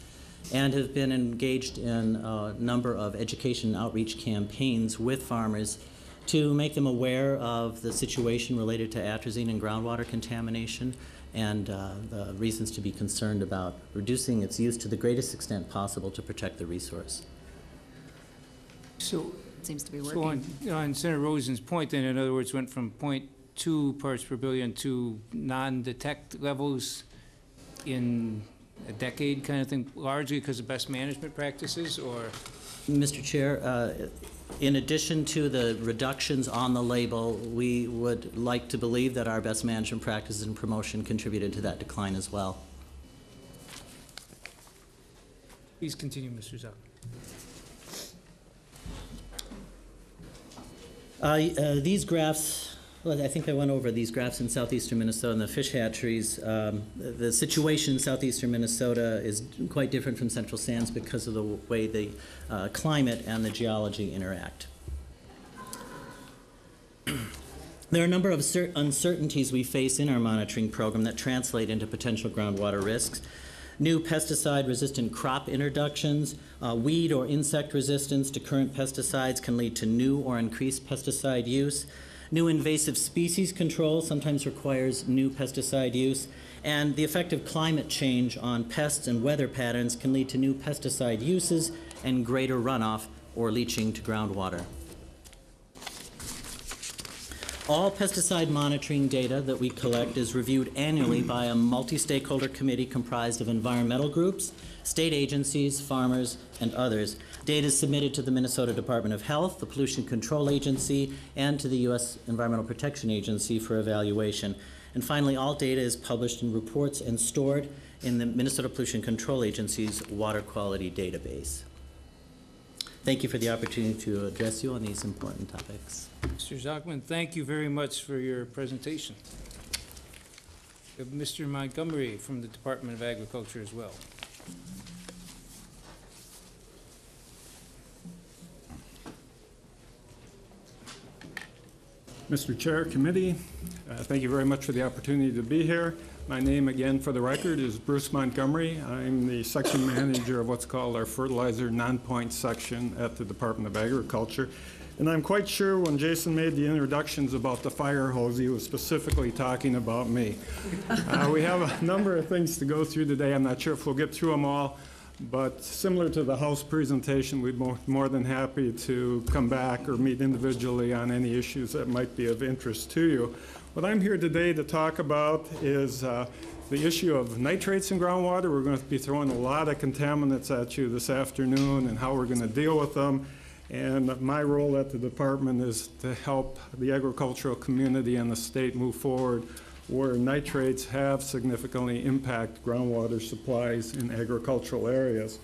and have been engaged in a number of education and outreach campaigns with farmers to make them aware of the situation related to atrazine and groundwater contamination and the reasons to be concerned about reducing its use to the greatest extent possible to protect the resource. So, It seems to be working. so on Senator Rosen's point, then, in other words, went from 0.2 parts per billion to non-detect levels in a decade kind of thing, largely because of best management practices, or? Mr. Chair, in addition to the reductions on the label, we would like to believe that our best management practices and promotion contributed to that decline as well. Please continue, Mr. Zuck. These graphs, well, I think I went over these graphs in southeastern Minnesota and the fish hatcheries. The situation in southeastern Minnesota is quite different from central sands because of the way the climate and the geology interact. There are a number of uncertainties we face in our monitoring program that translate into potential groundwater risks. new pesticide-resistant crop introductions, weed or insect resistance to current pesticides can lead to new or increased pesticide use. New invasive species control sometimes requires new pesticide use, and the effect of climate change on pests and weather patterns can lead to new pesticide uses and greater runoff or leaching to groundwater. All pesticide monitoring data that we collect is reviewed annually by a multi-stakeholder committee comprised of environmental groups, state agencies, farmers, and others. Data is submitted to the Minnesota Department of Health, the Pollution Control Agency, and to the U.S. Environmental Protection Agency for evaluation. And finally, all data is published in reports and stored in the Minnesota Pollution Control Agency's water quality database. Thank you for the opportunity to address you on these important topics. Mr. Zachman, thank you very much for your presentation. We have Mr. Montgomery from the Department of Agriculture as well. Mr. Chair, committee, thank you very much for the opportunity to be here. My name, again, for the record, is Bruce Montgomery. I'm the section manager of what's called our fertilizer non-point section at the Department of Agriculture. And I'm quite sure when Jason made the introductions about the fire hose, he was specifically talking about me. We have a number of things to go through today. I'm not sure if we'll get through them all, but similar to the House presentation, we'd be more than happy to come back or meet individually on any issues that might be of interest to you. What I'm here today to talk about is the issue of nitrates in groundwater. We're going to be throwing a lot of contaminants at you this afternoon and how we're going to deal with them. And my role at the department is to help the agricultural community and the state move forward where nitrates have significantly impacted groundwater supplies in agricultural areas.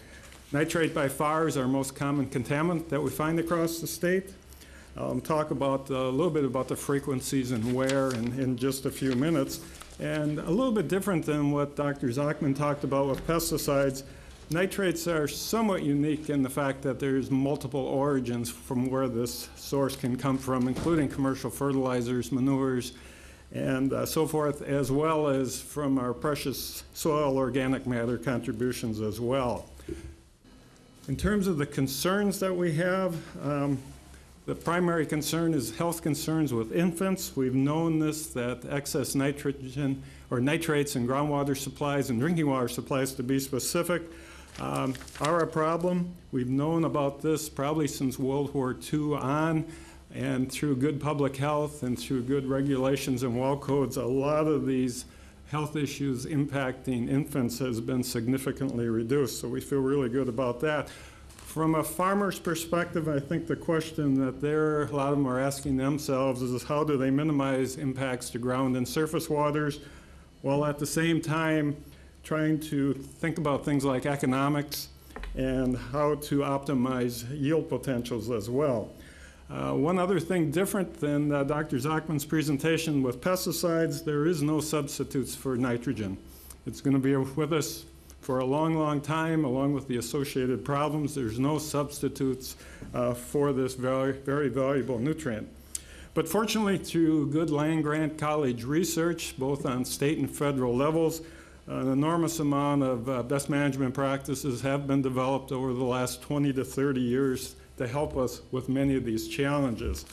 Nitrate by far is our most common contaminant that we find across the state. I'll talk about a little bit about the frequencies and where in just a few minutes. And a little bit different than what Dr. Zachman talked about with pesticides, nitrates are somewhat unique in the fact that there's multiple origins from where this source can come from, including commercial fertilizers, manures, and so forth, as well as from our precious soil organic matter contributions as well. In terms of the concerns that we have, the primary concern is health concerns with infants. We've known this, that excess nitrogen or nitrates in groundwater supplies and drinking water supplies, to be specific, are a problem. We've known about this probably since World War II on, and through good public health and through good regulations and well codes, a lot of these health issues impacting infants has been significantly reduced. So we feel really good about that. From a farmer's perspective, I think the question that a lot of them are asking themselves is how do they minimize impacts to ground and surface waters, while at the same time trying to think about things like economics and how to optimize yield potentials as well. One other thing different than Dr. Zachman's presentation with pesticides, there is no substitutes for nitrogen. It's going to be with us for a long, long time, along with the associated problems. There's no substitutes for this very, very valuable nutrient. But fortunately, through good land-grant college research, both on state and federal levels, an enormous amount of best management practices have been developed over the last 20 to 30 years to help us with many of these challenges.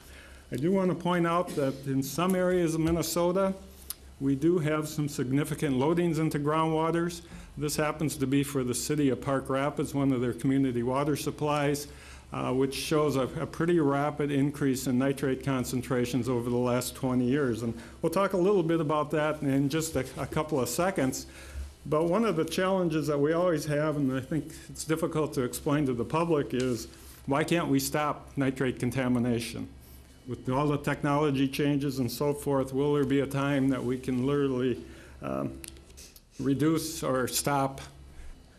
I do want to point out that in some areas of Minnesota, we do have some significant loadings into groundwaters. This happens to be for the city of Park Rapids, one of their community water supplies, which shows a pretty rapid increase in nitrate concentrations over the last 20 years. And we'll talk a little bit about that in just a couple of seconds. But one of the challenges that we always have, and I think it's difficult to explain to the public, is why can't we stop nitrate contamination? With all the technology changes and so forth, will there be a time that we can literally reduce or stop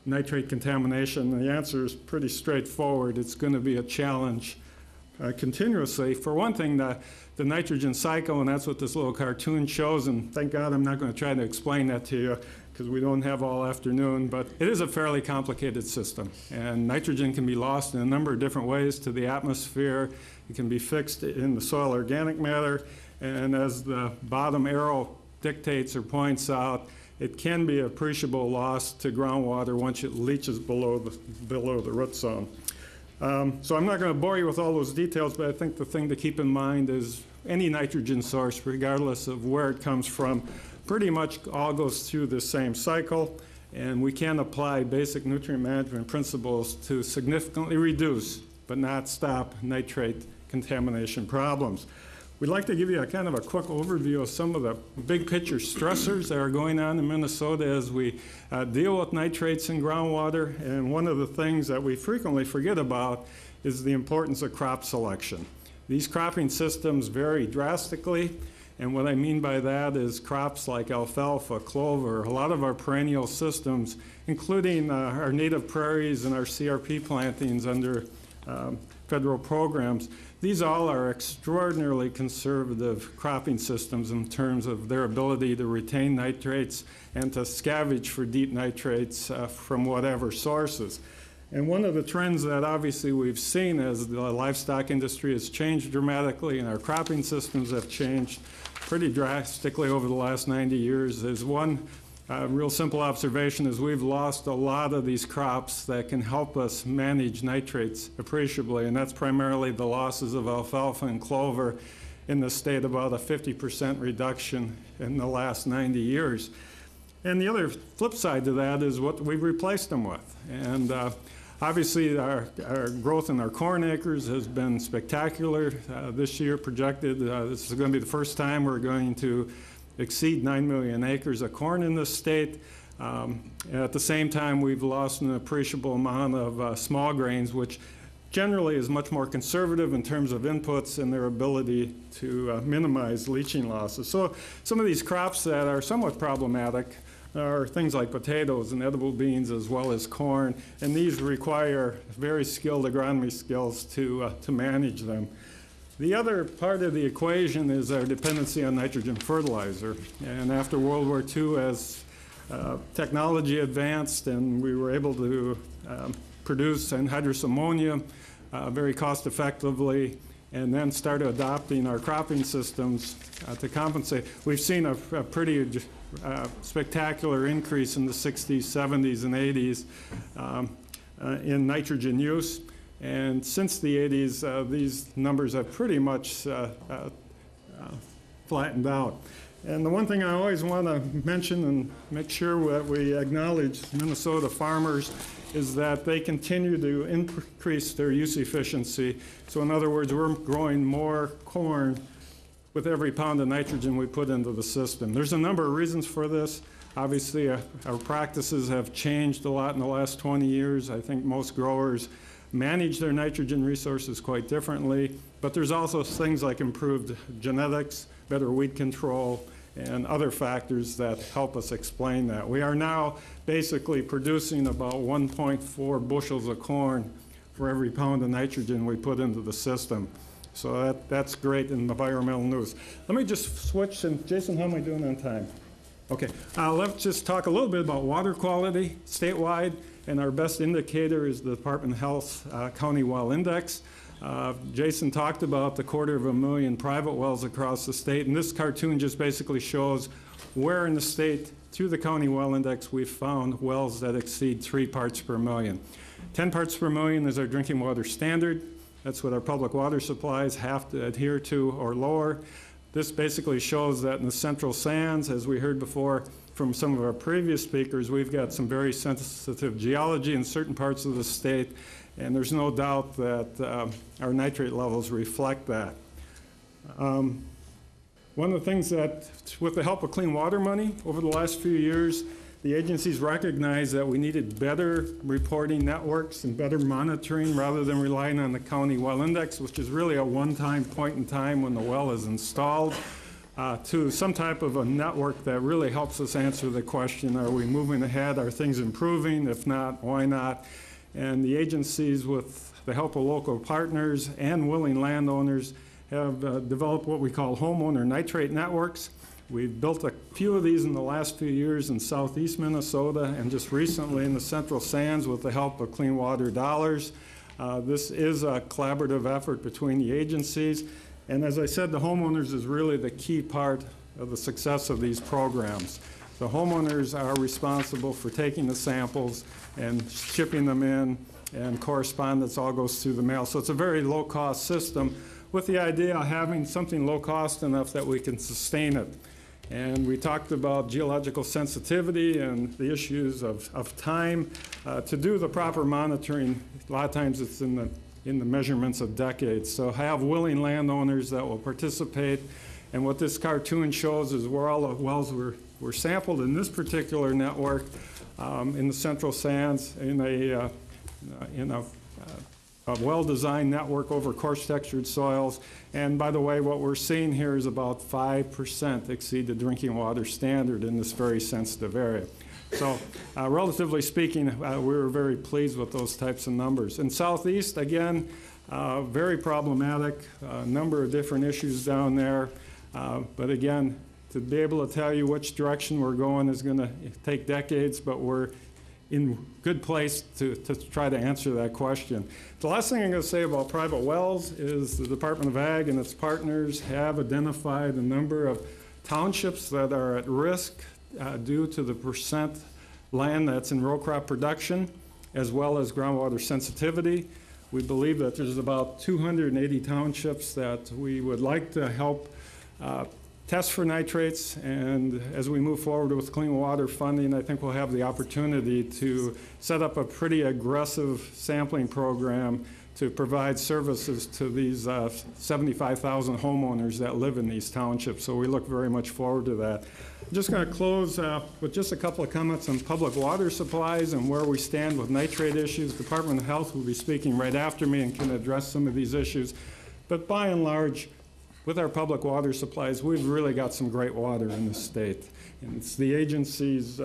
nitrate contamination? And the answer is pretty straightforward. It's going to be a challenge continuously. For one thing, the nitrogen cycle, and that's what this little cartoon shows, and thank God I'm not going to try to explain that to you because we don't have all afternoon, but it is a fairly complicated system. And nitrogen can be lost in a number of different ways to the atmosphere. It can be fixed in the soil organic matter, and as the bottom arrow dictates or points out, it can be appreciable loss to groundwater once it leaches below the root zone. So I'm not going to bore you with all those details, but I think the thing to keep in mind is any nitrogen source, regardless of where it comes from, pretty much all goes through the same cycle, and we can apply basic nutrient management principles to significantly reduce, but not stop, nitrate contamination problems. We'd like to give you a kind of a quick overview of some of the big picture stressors that are going on in Minnesota as we deal with nitrates in groundwater. And one of the things that we frequently forget about is the importance of crop selection. These cropping systems vary drastically, and what I mean by that is crops like alfalfa, clover, a lot of our perennial systems, including our native prairies and our CRP plantings under federal programs. These all are extraordinarily conservative cropping systems in terms of their ability to retain nitrates and to scavenge for deep nitrates from whatever sources. And one of the trends that obviously we've seen as the livestock industry has changed dramatically and our cropping systems have changed pretty drastically over the last 90 years is one real simple observation is we've lost a lot of these crops that can help us manage nitrates appreciably, and that's primarily the losses of alfalfa and clover in the state, about a 50% reduction in the last 90 years. And the other flip side to that is what we've replaced them with. And obviously our growth in our corn acres has been spectacular. This year projected, this is going to be the first time we're going to exceed 9 million acres of corn in this state. At the same time, we've lost an appreciable amount of small grains, which generally is much more conservative in terms of inputs and their ability to minimize leaching losses. So some of these crops that are somewhat problematic are things like potatoes and edible beans as well as corn, and these require very skilled agronomy skills to manage them. The other part of the equation is our dependency on nitrogen fertilizer. And after World War II, as technology advanced and we were able to produce anhydrous ammonia very cost effectively, and then started adopting our cropping systems to compensate, we've seen a pretty spectacular increase in the 60s, 70s, and 80s in nitrogen use. And since the 80s, these numbers have pretty much flattened out. And the one thing I always want to mention and make sure that we acknowledge Minnesota farmers is that they continue to increase their use efficiency. So in other words, we're growing more corn with every pound of nitrogen we put into the system. There's a number of reasons for this. Obviously, our practices have changed a lot in the last 20 years. I think most growers manage their nitrogen resources quite differently, but there's also things like improved genetics, better weed control, and other factors that help us explain that. We are now basically producing about 1.4 bushels of corn for every pound of nitrogen we put into the system. So that's great in environmental news. Let me just switch, and Jason, how am I doing on time? Okay, let's just talk a little bit about water quality statewide. And our best indicator is the Department of Health County Well Index. Jason talked about the 250,000 private wells across the state, and this cartoon just basically shows where in the state, through the County Well Index, we've found wells that exceed 3 parts per million. 10 parts per million is our drinking water standard. That's what our public water supplies have to adhere to or lower. This basically shows that in the central sands, as we heard before, from some of our previous speakers, we've got some very sensitive geology in certain parts of the state, and there's no doubt that our nitrate levels reflect that. One of the things that, with the help of clean water money over the last few years, the agencies recognized that we needed better reporting networks and better monitoring rather than relying on the County Well Index, which is really a one-time point in time when the well is installed. To some type of a network that really helps us answer the question, are we moving ahead? Are things improving? If not, why not? And the agencies, with the help of local partners and willing landowners, have developed what we call homeowner nitrate networks. We've built a few of these in the last few years in southeast Minnesota and just recently in the central sands with the help of Clean Water Dollars. This is a collaborative effort between the agencies. And as I said, the homeowners is really the key part of the success of these programs. The homeowners are responsible for taking the samples and shipping them in, and correspondence all goes through the mail. So it's a very low-cost system with the idea of having something low-cost enough that we can sustain it. And we talked about geological sensitivity and the issues of time. To do the proper monitoring, a lot of times it's in the measurements of decades. So have willing landowners that will participate. And what this cartoon shows is where all the wells were sampled in this particular network, in the central sands, in a well-designed network over coarse textured soils. And by the way, what we're seeing here is about 5% exceed the drinking water standard in this very sensitive area. So relatively speaking, we were very pleased with those types of numbers. In Southeast, again, very problematic, a number of different issues down there. But again, to be able to tell you which direction we're going is going to take decades, but we're in good place to try to answer that question. The last thing I'm going to say about private wells is the Department of Ag and its partners have identified a number of townships that are at risk due to the percent land that's in row crop production, as well as groundwater sensitivity. We believe that there's about 280 townships that we would like to help test for nitrates, and as we move forward with clean water funding, I think we'll have the opportunity to set up a pretty aggressive sampling program to provide services to these 75,000 homeowners that live in these townships. So we look very much forward to that. I'm just going to close with just a couple of comments on public water supplies and where we stand with nitrate issues. The Department of Health will be speaking right after me and can address some of these issues. But by and large, with our public water supplies, we've really got some great water in the state. And it's the agency's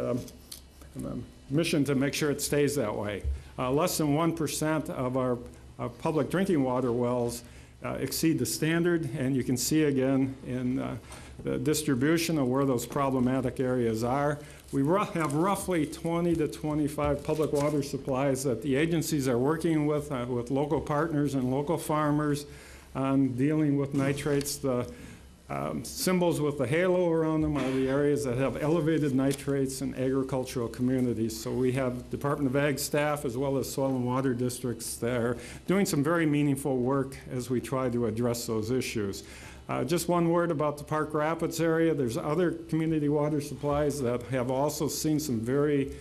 mission to make sure it stays that way. Less than 1% of our public drinking water wells exceed the standard, and you can see again in the distribution of where those problematic areas are. We have roughly 20 to 25 public water supplies that the agencies are working with local partners and local farmers on dealing with nitrates. The symbols with the halo around them are the areas that have elevated nitrates in agricultural communities. So we have Department of Ag staff as well as soil and water districts there doing some very meaningful work as we try to address those issues. Just one word about the Park Rapids area. There's other community water supplies that have also seen some very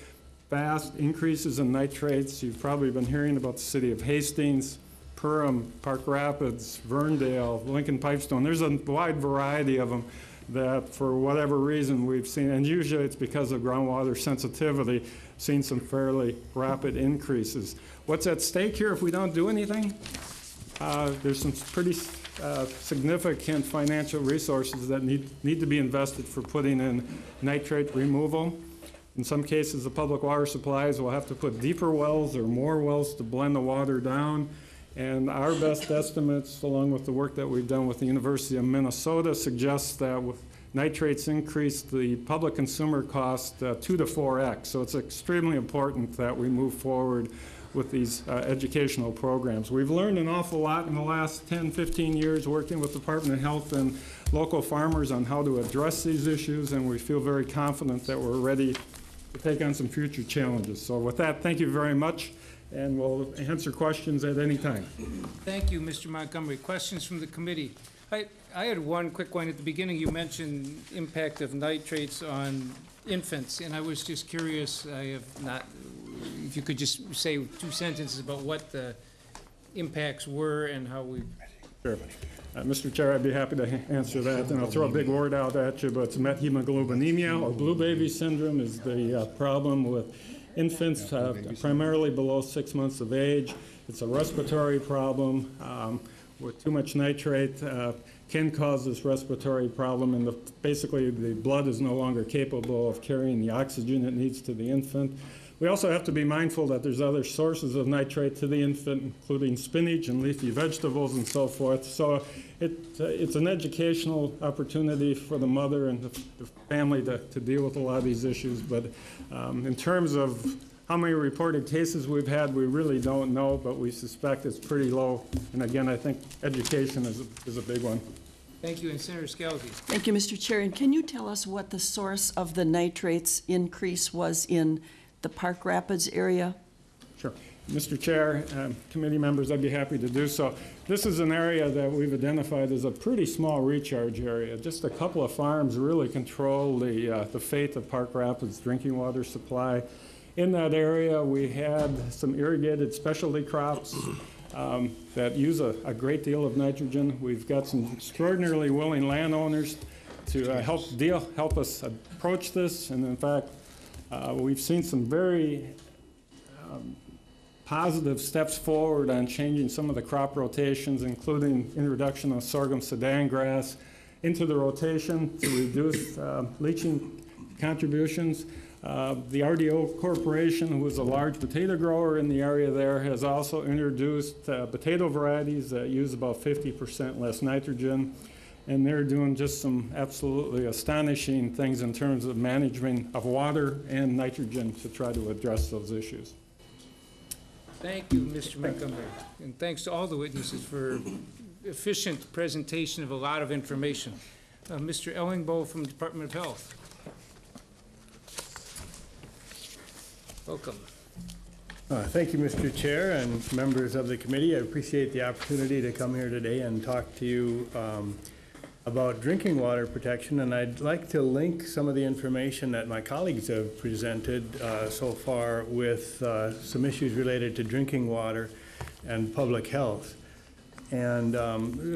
fast increases in nitrates. You've probably been hearing about the city of Hastings, Perham, Park Rapids, Verndale, Lincoln Pipestone. There's a wide variety of them that for whatever reason we've seen, and usually it's because of groundwater sensitivity, seen some fairly rapid increases. What's at stake here if we don't do anything? There's some pretty significant financial resources that need to be invested for putting in nitrate removal. In some cases, the public water supplies will have to put deeper wells or more wells to blend the water down. And our best estimates, along with the work that we've done with the University of Minnesota, suggests that with nitrates increase the public consumer cost 2 to 4x. So it's extremely important that we move forward with these educational programs. We've learned an awful lot in the last 10, 15 years working with the Department of Health and local farmers on how to address these issues, and we feel very confident that we're ready to take on some future challenges. So with that, thank you very much, and we'll answer questions at any time. Thank you, Mr. Montgomery. Questions from the committee? I had one quick one. At the beginning, you mentioned impact of nitrates on infants, and I was just curious, if you could just say 2 sentences about what the impacts were and how we... Sure. Mr. Chair, I'd be happy to answer that, and I'll throw a big word out at you, but it's methemoglobinemia, or blue baby syndrome, is the problem with infants primarily below 6 months of age. It's a respiratory problem with too much nitrate can cause this respiratory problem, and basically the blood is no longer capable of carrying the oxygen it needs to the infant. We also have to be mindful that there's other sources of nitrate to the infant, including spinach and leafy vegetables and so forth. So it's an educational opportunity for the mother and the family to deal with a lot of these issues. But in terms of how many reported cases we've had, we really don't know, but we suspect it's pretty low. And again, I think education is a big one. Thank you, and Senator Scelsi. Thank you, Mr. Chair. And can you tell us what the source of the nitrates increase was in the Park Rapids area? Sure. Mr. Chair, committee members, I'd be happy to do so. This is an area that we've identified as a pretty small recharge area. Just a couple of farms really control the fate of Park Rapids drinking water supply. In that area, we had some irrigated specialty crops that use a great deal of nitrogen. We've got some extraordinarily willing landowners to help us approach this. And in fact, we've seen some very positive steps forward on changing some of the crop rotations, including introduction of sorghum sudan grass into the rotation to reduce leaching contributions. The RDO Corporation, who is a large potato grower in the area there, has also introduced potato varieties that use about 50% less nitrogen. And they're doing just some absolutely astonishing things in terms of management of water and nitrogen to try to address those issues. Thank you, Mr. Montgomery. And thanks to all the witnesses for efficient presentation of a lot of information. Mr. Ellingbo from the Department of Health. Welcome. Thank you, Mr. Chair and members of the committee. I appreciate the opportunity to come here today and talk to you about drinking water protection, and I'd like to link some of the information that my colleagues have presented so far with some issues related to drinking water and public health, and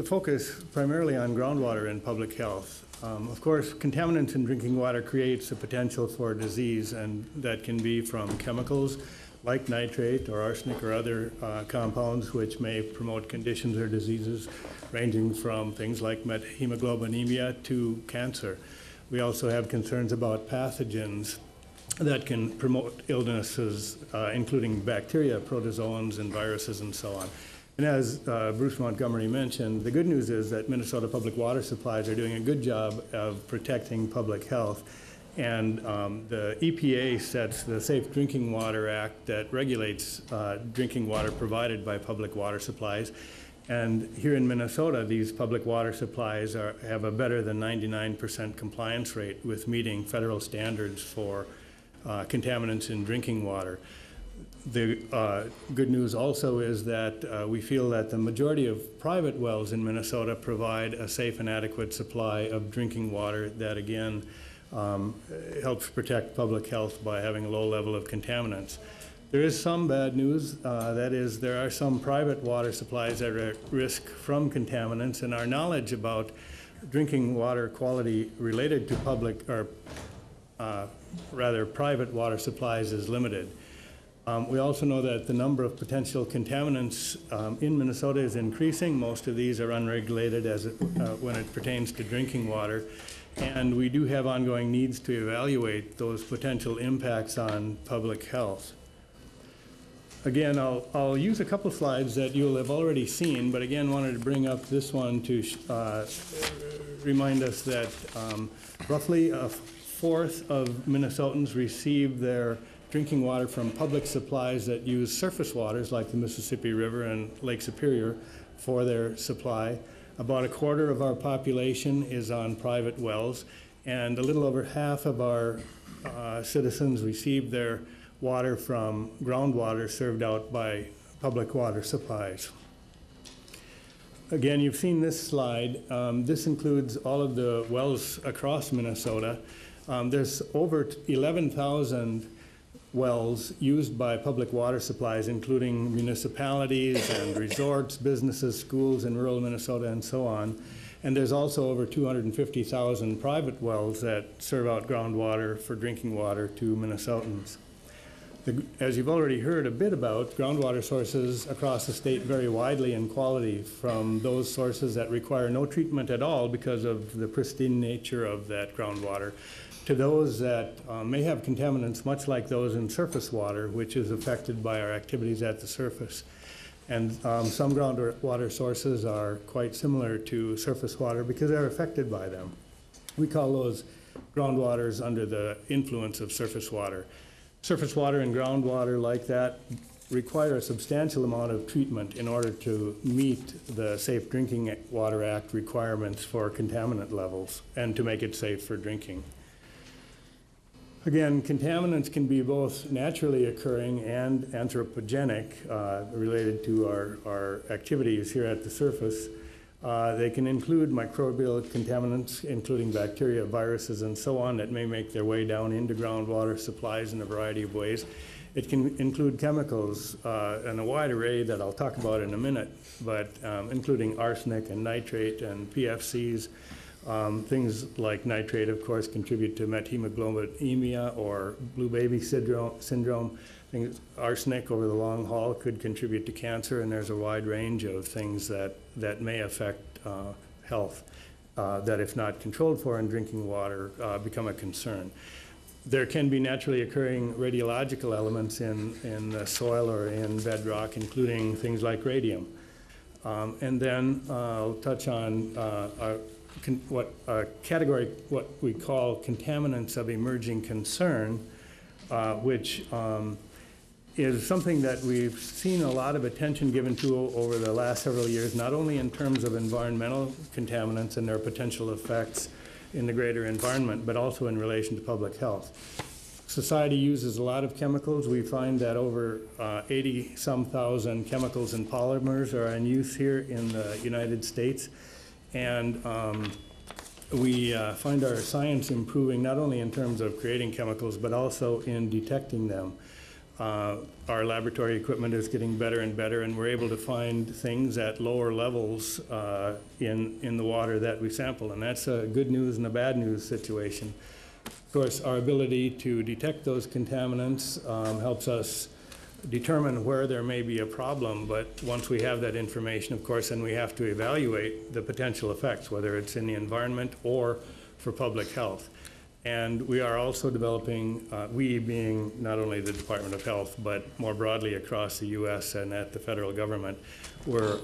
focus primarily on groundwater and public health. Of course, contaminants in drinking water creates a potential for disease, and that can be from chemicals like nitrate or arsenic or other compounds which may promote conditions or diseases ranging from things like methemoglobinemia to cancer. We also have concerns about pathogens that can promote illnesses, including bacteria, protozoans, and viruses, and so on. And as Bruce Montgomery mentioned, the good news is that Minnesota Public Water Supplies are doing a good job of protecting public health. And the EPA sets the Safe Drinking Water Act that regulates drinking water provided by public water supplies. And here in Minnesota, these public water supplies have a better than 99% compliance rate with meeting federal standards for contaminants in drinking water. The good news also is that we feel that the majority of private wells in Minnesota provide a safe and adequate supply of drinking water that, again, helps protect public health by having a low level of contaminants. There is some bad news. That is, there are some private water supplies that are at risk from contaminants, and our knowledge about drinking water quality related to public, or rather private water supplies is limited. We also know that the number of potential contaminants in Minnesota is increasing. Most of these are unregulated when it pertains to drinking water. And we do have ongoing needs to evaluate those potential impacts on public health. Again, I'll use a couple slides that you'll have already seen, but again, wanted to bring up this one to remind us that roughly a fourth of Minnesotans receive their drinking water from public supplies that use surface waters like the Mississippi River and Lake Superior for their supply. About a quarter of our population is on private wells, and a little over half of our citizens receive their water from groundwater served out by public water supplies. Again, you've seen this slide. This includes all of the wells across Minnesota. There's over 11,000 wells used by public water supplies, including municipalities and resorts, businesses, schools in rural Minnesota, and so on. And there's also over 250,000 private wells that serve out groundwater for drinking water to Minnesotans. As you've already heard a bit about, groundwater sources across the state vary widely in quality, from those sources that require no treatment at all because of the pristine nature of that groundwater, to those that may have contaminants much like those in surface water, which is affected by our activities at the surface. And some groundwater sources are quite similar to surface water because they're affected by them. We call those groundwaters under the influence of surface water. Surface water and groundwater like that require a substantial amount of treatment in order to meet the Safe Drinking Water Act requirements for contaminant levels and to make it safe for drinking. Again, contaminants can be both naturally occurring and anthropogenic, related to our activities here at the surface. They can include microbial contaminants, including bacteria, viruses, and so on, that may make their way down into groundwater supplies in a variety of ways. It can include chemicals in a wide array that I'll talk about in a minute, but including arsenic and nitrate and PFCs. Things like nitrate, of course, contribute to methemoglobinemia or blue baby syndrome. Arsenic over the long haul could contribute to cancer, and there's a wide range of things that may affect health that, if not controlled for in drinking water, become a concern. There can be naturally occurring radiological elements in the soil or in bedrock, including things like radium. And then I'll touch on what we call contaminants of emerging concern, which is something that we've seen a lot of attention given to over the last several years, not only in terms of environmental contaminants and their potential effects in the greater environment, but also in relation to public health. Society uses a lot of chemicals. We find that over 80-some thousand chemicals and polymers are in use here in the United States. And we find our science improving not only in terms of creating chemicals, but also in detecting them. Our laboratory equipment is getting better and better, and we're able to find things at lower levels in the water that we sample. And that's a good news and a bad news situation. Of course, our ability to detect those contaminants helps us determine where there may be a problem, but once we have that information, of course, then we have to evaluate the potential effects, whether it's in the environment or for public health. And we are also developing, we being not only the Department of Health, but more broadly across the U.S. and at the federal government, we're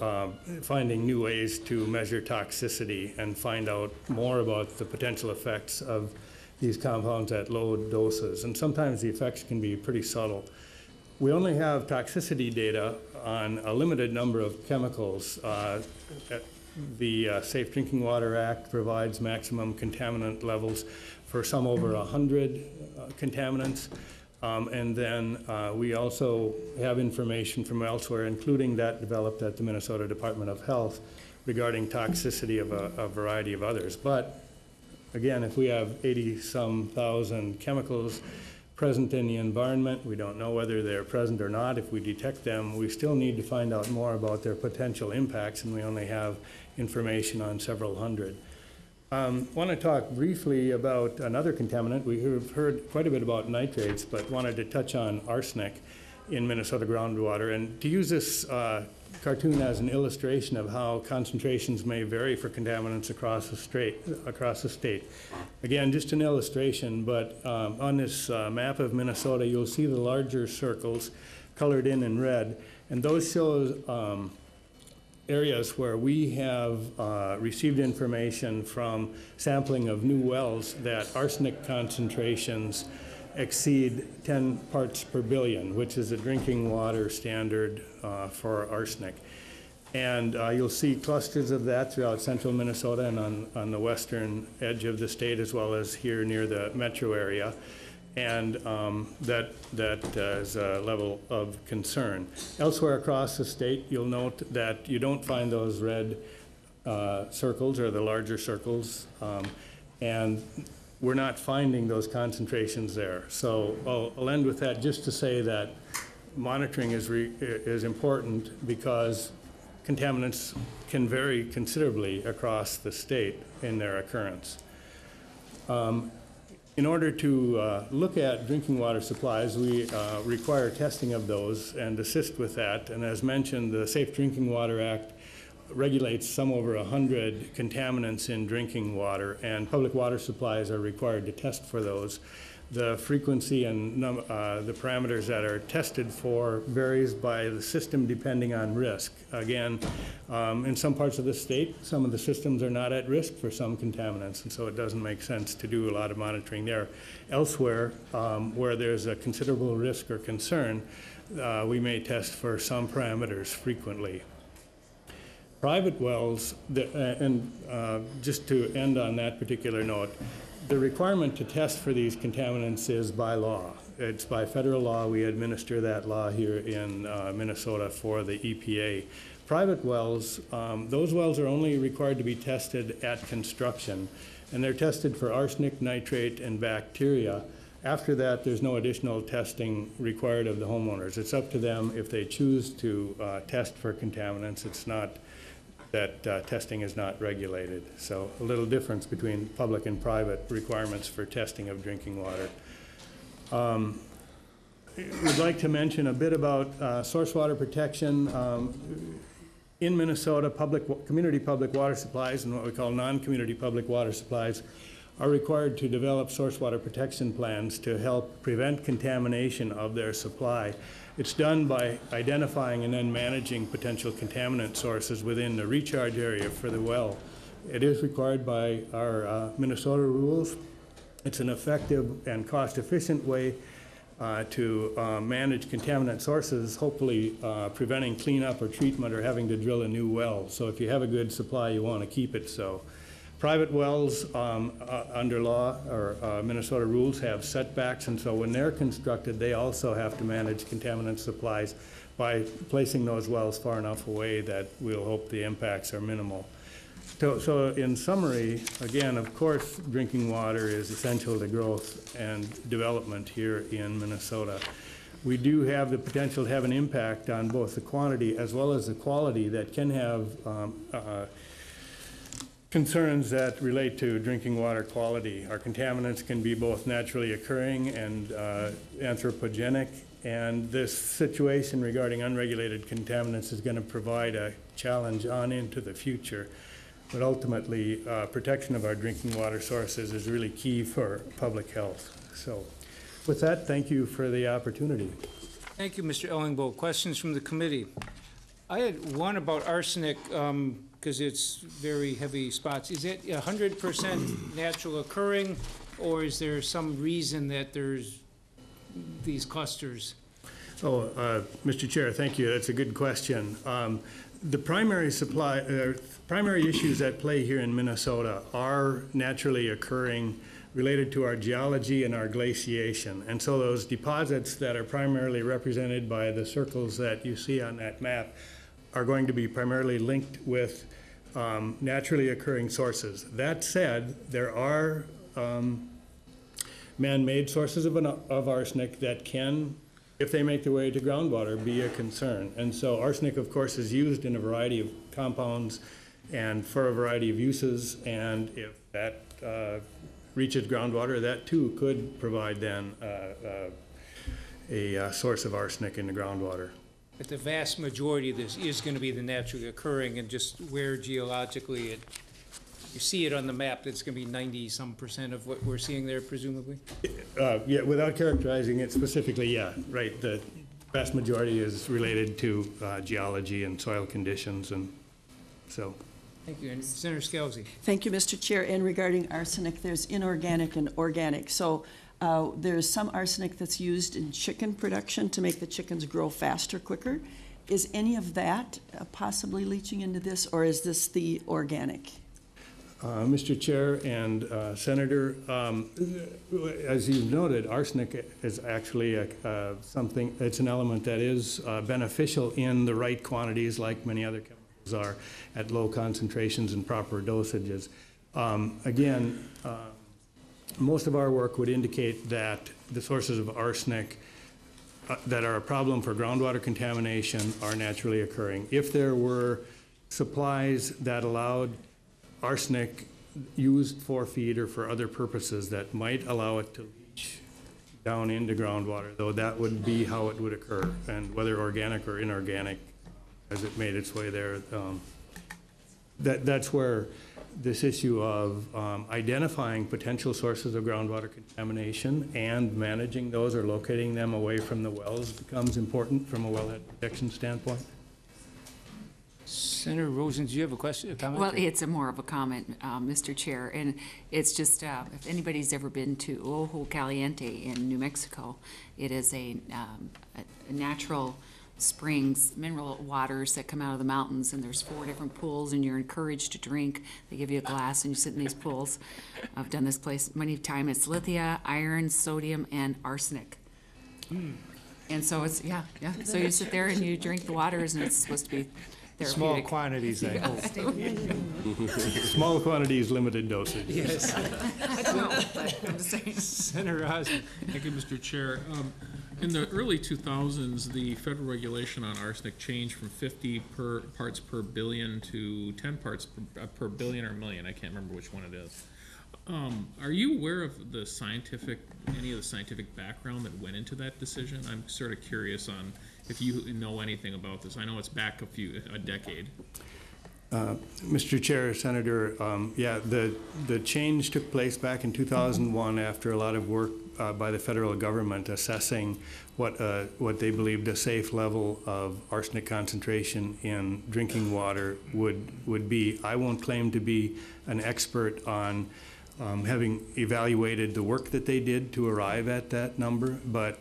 finding new ways to measure toxicity and find out more about the potential effects of these compounds at low doses. And sometimes the effects can be pretty subtle. We only have toxicity data on a limited number of chemicals. The Safe Drinking Water Act provides maximum contaminant levels for some over 100 contaminants. And then we also have information from elsewhere, including that developed at the Minnesota Department of Health, regarding toxicity of a variety of others. But again, if we have 80-some thousand chemicals present in the environment, we don't know whether they're present or not. If we detect them, we still need to find out more about their potential impacts, and we only have information on several hundred. I want to talk briefly about another contaminant. We have heard quite a bit about nitrates, but wanted to touch on arsenic in Minnesota groundwater. And to use this cartoon as an illustration of how concentrations may vary for contaminants across the state. Again, just an illustration, but on this map of Minnesota, you'll see the larger circles colored in red, and those show areas where we have received information from sampling of new wells that arsenic concentrations exceed 10 parts per billion, which is a drinking water standard for arsenic. And you'll see clusters of that throughout central Minnesota and on the western edge of the state, as well as here near the metro area. And that is a level of concern. Elsewhere across the state, you'll note that you don't find those red circles or the larger circles, and we're not finding those concentrations there. So I'll end with that just to say that monitoring is important because contaminants can vary considerably across the state in their occurrence. In order to look at drinking water supplies, we require testing of those and assist with that. And as mentioned, the Safe Drinking Water Act regulates some over 100 contaminants in drinking water, and public water supplies are required to test for those. The frequency and the parameters that are tested for varies by the system depending on risk. Again, in some parts of the state, some of the systems are not at risk for some contaminants, and so it doesn't make sense to do a lot of monitoring there. Elsewhere, where there's a considerable risk or concern, we may test for some parameters frequently. Private wells, just to end on that particular note, the requirement to test for these contaminants is by law. It's by federal law. We administer that law here in Minnesota for the EPA. Private wells, those wells are only required to be tested at construction, and they're tested for arsenic, nitrate, and bacteria. After that, there's no additional testing required of the homeowners. It's up to them if they choose to test for contaminants. It's not that testing is not regulated. So a little difference between public and private requirements for testing of drinking water. We'd like to mention a bit about source water protection. In Minnesota, community public water supplies and what we call non-community public water supplies are required to develop source water protection plans to help prevent contamination of their supply. It's done by identifying and then managing potential contaminant sources within the recharge area for the well. It is required by our Minnesota rules. It's an effective and cost-efficient way to manage contaminant sources, hopefully preventing cleanup or treatment or having to drill a new well. So if you have a good supply, you want to keep it so. Private wells under law or Minnesota rules have setbacks, and so when they're constructed, they also have to manage contaminant supplies by placing those wells far enough away that we'll hope the impacts are minimal. So in summary, again, of course, drinking water is essential to growth and development here in Minnesota. We do have the potential to have an impact on both the quantity as well as the quality that can have concerns that relate to drinking water quality. Our contaminants can be both naturally occurring and anthropogenic, and this situation regarding unregulated contaminants is going to provide a challenge on into the future. But ultimately, protection of our drinking water sources is really key for public health. So with that, thank you for the opportunity. Thank you, Mr. Ellingbo. Questions from the committee? I had one about arsenic, because it's very heavy spots. Is it 100% natural occurring, or is there some reason that there's these clusters? Oh, Mr. Chair, thank you. That's a good question. The primary primary issues at play here in Minnesota are naturally occurring related to our geology and our glaciation. And so those deposits that are primarily represented by the circles that you see on that map are going to be primarily linked with naturally occurring sources. That said, there are man-made sources of arsenic that can, if they make their way to groundwater, be a concern. And so arsenic, of course, is used in a variety of compounds and for a variety of uses, and if that reaches groundwater, that too could provide then a source of arsenic in the groundwater. But the vast majority of this is going to be the naturally occurring, and just where geologically you see it on the map, that's going to be 90-some% of what we're seeing there, presumably? Yeah, without characterizing it specifically, yeah, right. The vast majority is related to geology and soil conditions, and so. Thank you. And Senator Scalzi. Thank you, Mr. Chair. And regarding arsenic, there's inorganic and organic. So there's some arsenic that's used in chicken production to make the chickens grow faster, quicker. Is any of that possibly leaching into this, or is this the organic? Mr. Chair and Senator, as you've noted, arsenic is actually it's an element that is beneficial in the right quantities, like many other chemicals are, at low concentrations and proper dosages. Again, most of our work would indicate that the sources of arsenic that are a problem for groundwater contamination are naturally occurring. If there were supplies that allowed arsenic used for feed or for other purposes that might allow it to leach down into groundwater, though that would be how it would occur, and whether organic or inorganic as it made its way there. That's where this issue of identifying potential sources of groundwater contamination and managing those or locating them away from the wells becomes important from a wellhead protection standpoint. Senator Rosen, do you have a question, a comment? Well, it's a more of a comment, Mr. Chair, and it's just, if anybody's ever been to Ojo Caliente in New Mexico, it is a natural springs, mineral waters that come out of the mountains, and there's 4 different pools, and you're encouraged to drink. They give you a glass, and you sit in these pools. I've done this place many times. It's lithium, iron, sodium, and arsenic. And so it's, yeah. So you sit there and you drink the waters, and it's supposed to be Small therapeutic. quantities, I hope. Small quantities, limited dosage. Yes. I don't know, but I'm just saying. Senator Osborne. Thank you, Mr. Chair. In the early 2000s, the federal regulation on arsenic changed from 50 parts per billion to 10 parts per billion or million. I can't remember which one it is. Are you aware of any of the scientific background that went into that decision? I'm sort of curious on if you know anything about this. I know it's back a decade. Mr. Chair, Senator, yeah, the change took place back in 2001 after a lot of work by the federal government assessing what they believed a safe level of arsenic concentration in drinking water would be. I won't claim to be an expert on having evaluated the work that they did to arrive at that number, but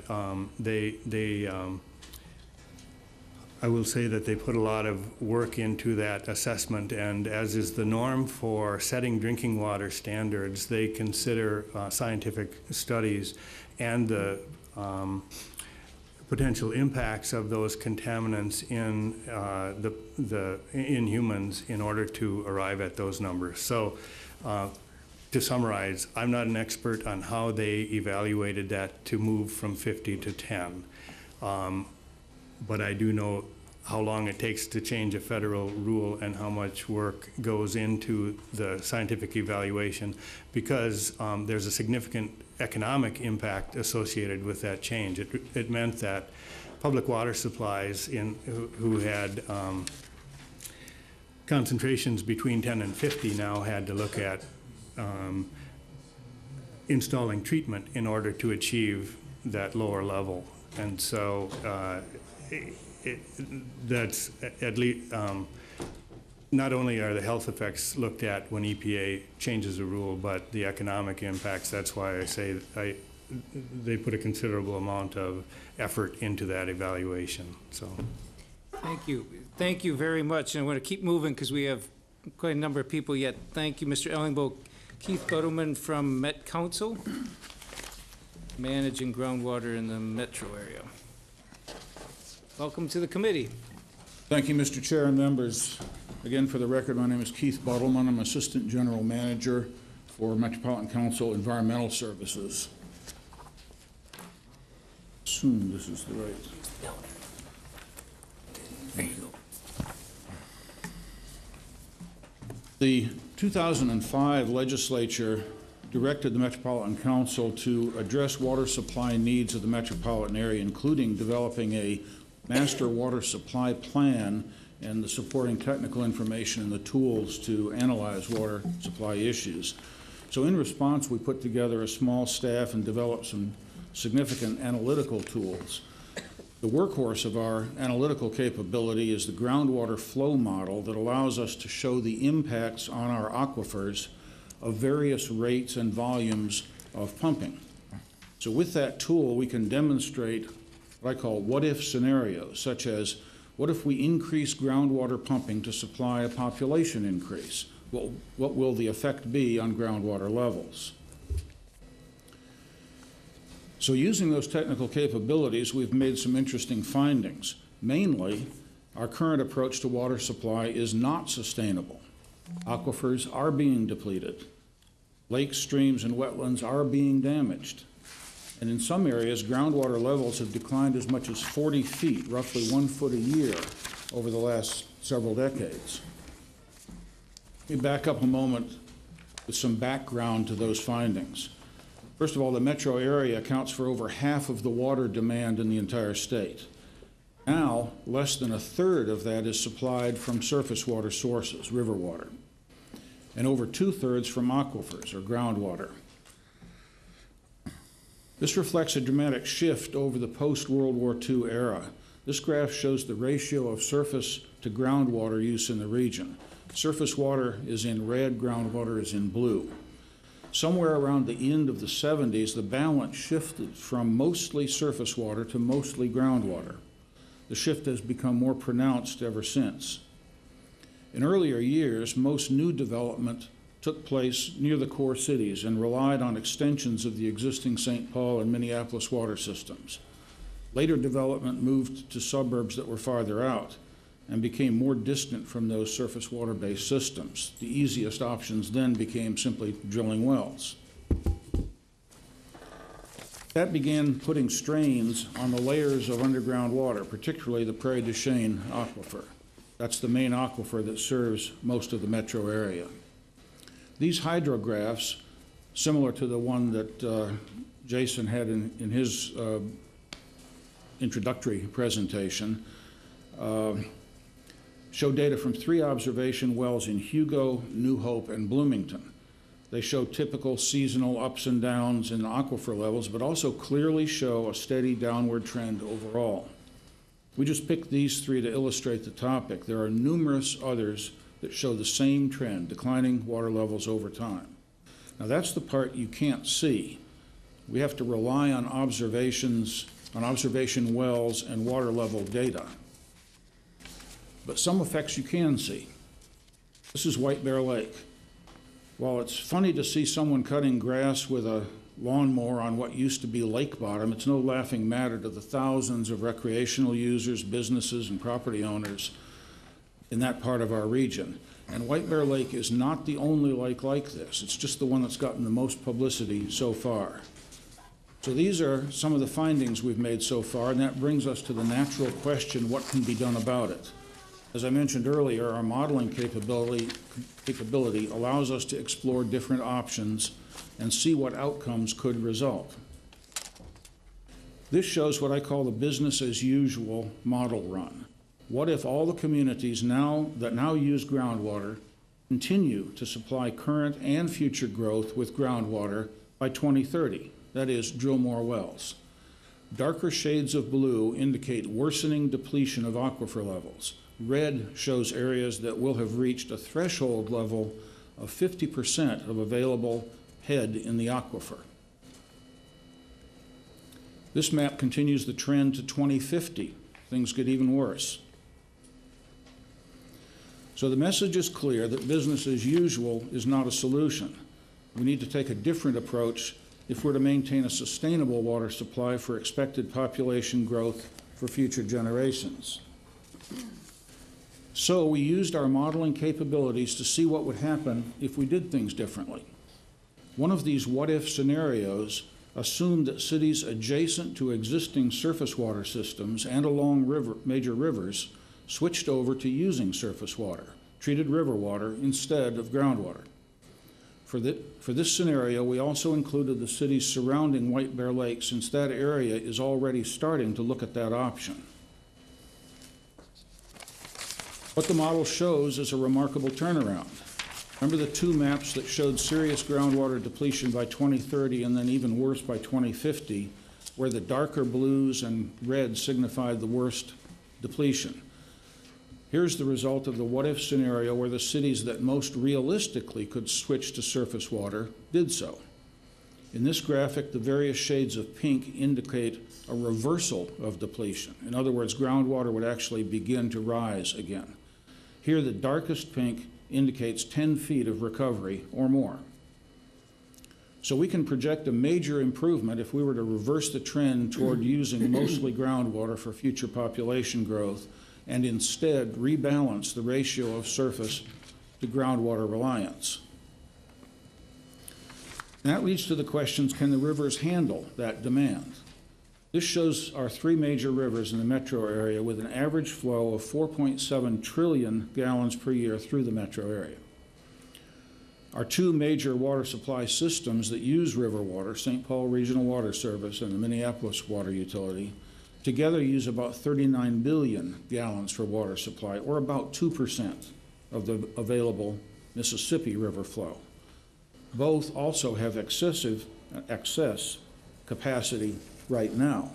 I will say that they put a lot of work into that assessment, and as is the norm for setting drinking water standards, they consider scientific studies and the potential impacts of those contaminants in in humans in order to arrive at those numbers. So, to summarize, I'm not an expert on how they evaluated that to move from 50 to 10. But I do know how long it takes to change a federal rule and how much work goes into the scientific evaluation, because there's a significant economic impact associated with that change. It meant that public water supplies who had concentrations between 10 and 50 now had to look at installing treatment in order to achieve that lower level. And so that's at least, not only are the health effects looked at when EPA changes a rule, but the economic impacts. That's why I say they put a considerable amount of effort into that evaluation. So, Thank you very much. And I want to keep moving because we have quite a number of people yet. Thank you, Mr. Ellingbo. Keith Buttleman from Met Council, managing groundwater in the metro area. Welcome to the committee. Thank you, Mr. Chair and members. Again, for the record, my name is Keith Buttleman. I'm Assistant General Manager for Metropolitan Council Environmental Services. Assume this is the right. There you go. The 2005 legislature directed the Metropolitan Council to address water supply needs of the metropolitan area, including developing a master water supply plan and the supporting technical information and the tools to analyze water supply issues. So in response, we put together a small staff and developed some significant analytical tools. The workhorse of our analytical capability is the groundwater flow model that allows us to show the impacts on our aquifers of various rates and volumes of pumping. So with that tool, we can demonstrate what I call what-if scenarios, such as what if we increase groundwater pumping to supply a population increase? What will the effect be on groundwater levels? So using those technical capabilities, we've made some interesting findings. Mainly, our current approach to water supply is not sustainable. Aquifers are being depleted. Lakes, streams, and wetlands are being damaged. And in some areas, groundwater levels have declined as much as 40 feet, roughly 1 foot a year, over the last several decades. Let me back up a moment with some background to those findings. First of all, the metro area accounts for over half of the water demand in the entire state. Now, less than a third of that is supplied from surface water sources, river water. and over 2/3 from aquifers, or groundwater. This reflects a dramatic shift over the post-World War II era. This graph shows the ratio of surface to groundwater use in the region. Surface water is in red, groundwater is in blue. Somewhere around the end of the 70s, the balance shifted from mostly surface water to mostly groundwater. The shift has become more pronounced ever since. In earlier years, most new development took place near the core cities and relied on extensions of the existing St. Paul and Minneapolis water systems. Later development moved to suburbs that were farther out and became more distant from those surface water-based systems. The easiest options then became simply drilling wells. That began putting strains on the layers of underground water, particularly the Prairie du Chien aquifer. That's the main aquifer that serves most of the metro area. These hydrographs, similar to the one that Jason had in his introductory presentation, show data from 3 observation wells in Hugo, New Hope, and Bloomington. They show typical seasonal ups and downs in aquifer levels, but also clearly show a steady downward trend overall. We just picked these 3 to illustrate the topic. There are numerous others that show the same trend, declining water levels over time. Now that's the part you can't see. We have to rely on observations, on observation wells and water level data. But some effects you can see. This is White Bear Lake. While it's funny to see someone cutting grass with a lawnmower on what used to be lake bottom, it's no laughing matter to the thousands of recreational users, businesses, and property owners in that part of our region. And White Bear Lake is not the only lake like this. It's just the one that's gotten the most publicity so far. So these are some of the findings we've made so far, and that brings us to the natural question, what can be done about it? As I mentioned earlier, our modeling capability allows us to explore different options and see what outcomes could result. This shows what I call the business as usual model run. What if all the communities that now use groundwater continue to supply current and future growth with groundwater by 2030? That is, drill more wells. Darker shades of blue indicate worsening depletion of aquifer levels. Red shows areas that will have reached a threshold level of 50% of available head in the aquifer. This map continues the trend to 2050. Things get even worse. So the message is clear that business as usual is not a solution. We need to take a different approach if we're to maintain a sustainable water supply for expected population growth for future generations. So we used our modeling capabilities to see what would happen if we did things differently. One of these what-if scenarios assumed that cities adjacent to existing surface water systems and along major rivers switched over to using surface water, treated river water instead of groundwater. For this scenario, we also included the cities surrounding White Bear Lake, since that area is already starting to look at that option. What the model shows is a remarkable turnaround. Remember the 2 maps that showed serious groundwater depletion by 2030 and then even worse by 2050, where the darker blues and reds signified the worst depletion? Here's the result of the what-if scenario where the cities that most realistically could switch to surface water did so. In this graphic, the various shades of pink indicate a reversal of depletion. In other words, groundwater would actually begin to rise again. Here, the darkest pink indicates 10 feet of recovery or more. So we can project a major improvement if we were to reverse the trend toward using mostly groundwater for future population growth and instead rebalance the ratio of surface to groundwater reliance. And that leads to the questions, can the rivers handle that demand? This shows our 3 major rivers in the metro area with an average flow of 4.7 trillion gallons per year through the metro area. Our 2 major water supply systems that use river water, St. Paul Regional Water Service and the Minneapolis Water Utility, together use about 39 billion gallons for water supply, or about 2% of the available Mississippi River flow. Both also have excess capacity right now.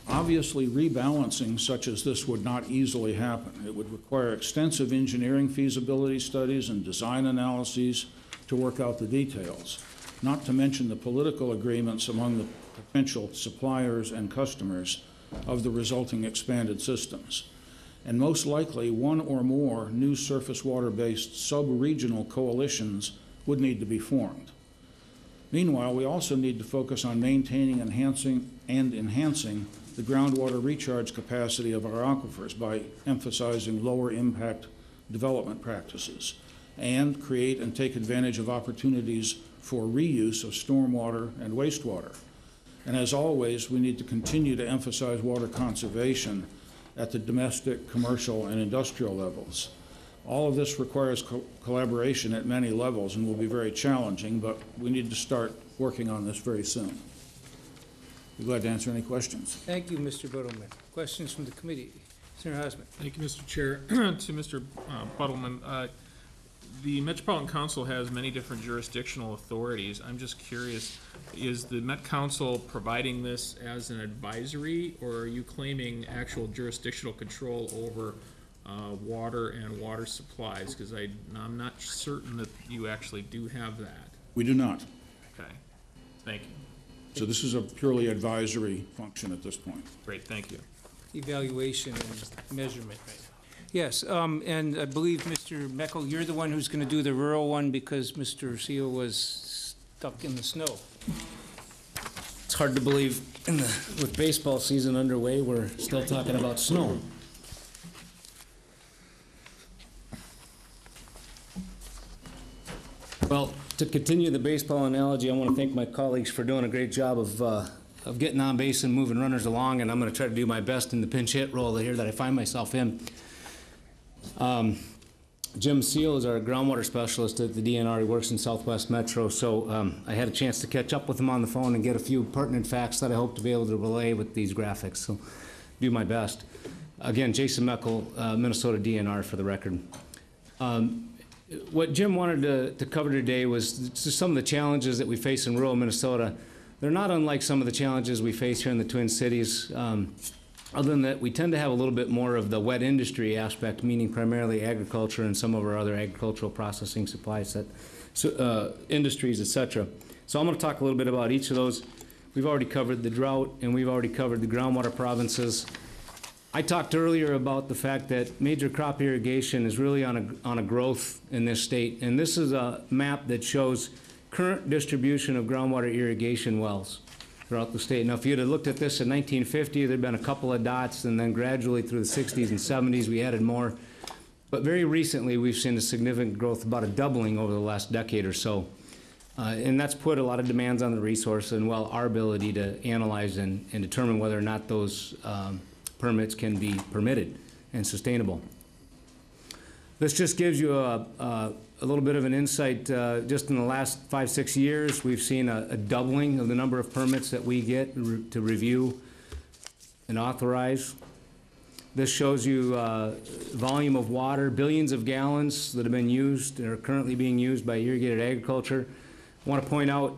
Obviously, rebalancing such as this would not easily happen. It would require extensive engineering feasibility studies and design analyses to work out the details, not to mention the political agreements among the potential suppliers and customers of the resulting expanded systems. And most likely, one or more new surface water-based sub-regional coalitions would need to be formed. Meanwhile, we also need to focus on maintaining, enhancing the groundwater recharge capacity of our aquifers by emphasizing lower impact development practices, and create and take advantage of opportunities for reuse of stormwater and wastewater. And as always, we need to continue to emphasize water conservation at the domestic, commercial, and industrial levels. All of this requires collaboration at many levels and will be very challenging, but we need to start working on this very soon. Be glad to answer any questions. Thank you, Mr. Buttleman. Questions from the committee? Senator Hausman. Thank you, Mr. Chair. To Mr. Buttleman, the Metropolitan Council has many different jurisdictional authorities. I'm just curious, is the Met Council providing this as an advisory, or are you claiming actual jurisdictional control over water and water supplies? Because I'm not certain that you actually do have that. We do not. Okay, thank you. So this is a purely advisory function at this point. Great, thank you. Evaluation and measurement right now. Yes, and I believe, Mr. Meckel, you're the one who's going to do the rural one because Mr. Seal was stuck in the snow. It's hard to believe with baseball season underway, we're still talking about snow. Well, to continue the baseball analogy, I want to thank my colleagues for doing a great job of getting on base and moving runners along, and I'm going to try to do my best in the pinch hit role here that I find myself in. Jim Seal is our groundwater specialist at the DNR. He works in Southwest Metro, so I had a chance to catch up with him on the phone and get a few pertinent facts that I hope to be able to relay with these graphics, so do my best. Again, Jason Meckel, Minnesota DNR for the record. What Jim wanted to cover today was just some of the challenges that we face in rural Minnesota. They're not unlike some of the challenges we face here in the Twin Cities. Other than that, we tend to have a little bit more of the wet industry aspect, meaning primarily agriculture and some of our other agricultural processing supplies, industries, et cetera. So I'm going to talk a little bit about each of those. We've already covered the drought, and we've already covered the groundwater provinces. I talked earlier about the fact that major crop irrigation is really on a growth in this state, and this is a map that shows current distribution of groundwater irrigation wells throughout the state. Now, if you'd have looked at this in 1950, there'd been a couple of dots, and then gradually through the 60s and 70s, we added more. But very recently, we've seen a significant growth, about a doubling over the last decade or so. And that's put a lot of demands on the resource and, well, our ability to analyze and determine whether or not those permits can be permitted and sustainable. This just gives you a little bit of an insight. Just in the last 5-6 years, we've seen a doubling of the number of permits that we get to review and authorize. This shows you volume of water, billions of gallons that have been used and are currently being used by irrigated agriculture. I want to point out,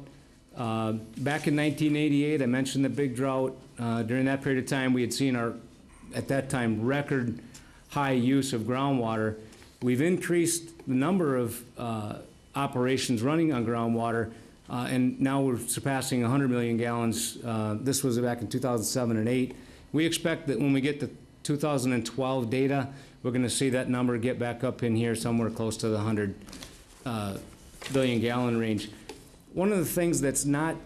back in 1988, I mentioned the big drought. During that period of time, we had seen our, at that time, record high use of groundwater. We've increased the number of operations running on groundwater, and now we're surpassing 100 million gallons. This was back in 2007 and 8. We expect that when we get the 2012 data, we're going to see that number get back up in here somewhere close to the 100 billion gallon range. One of the things that's not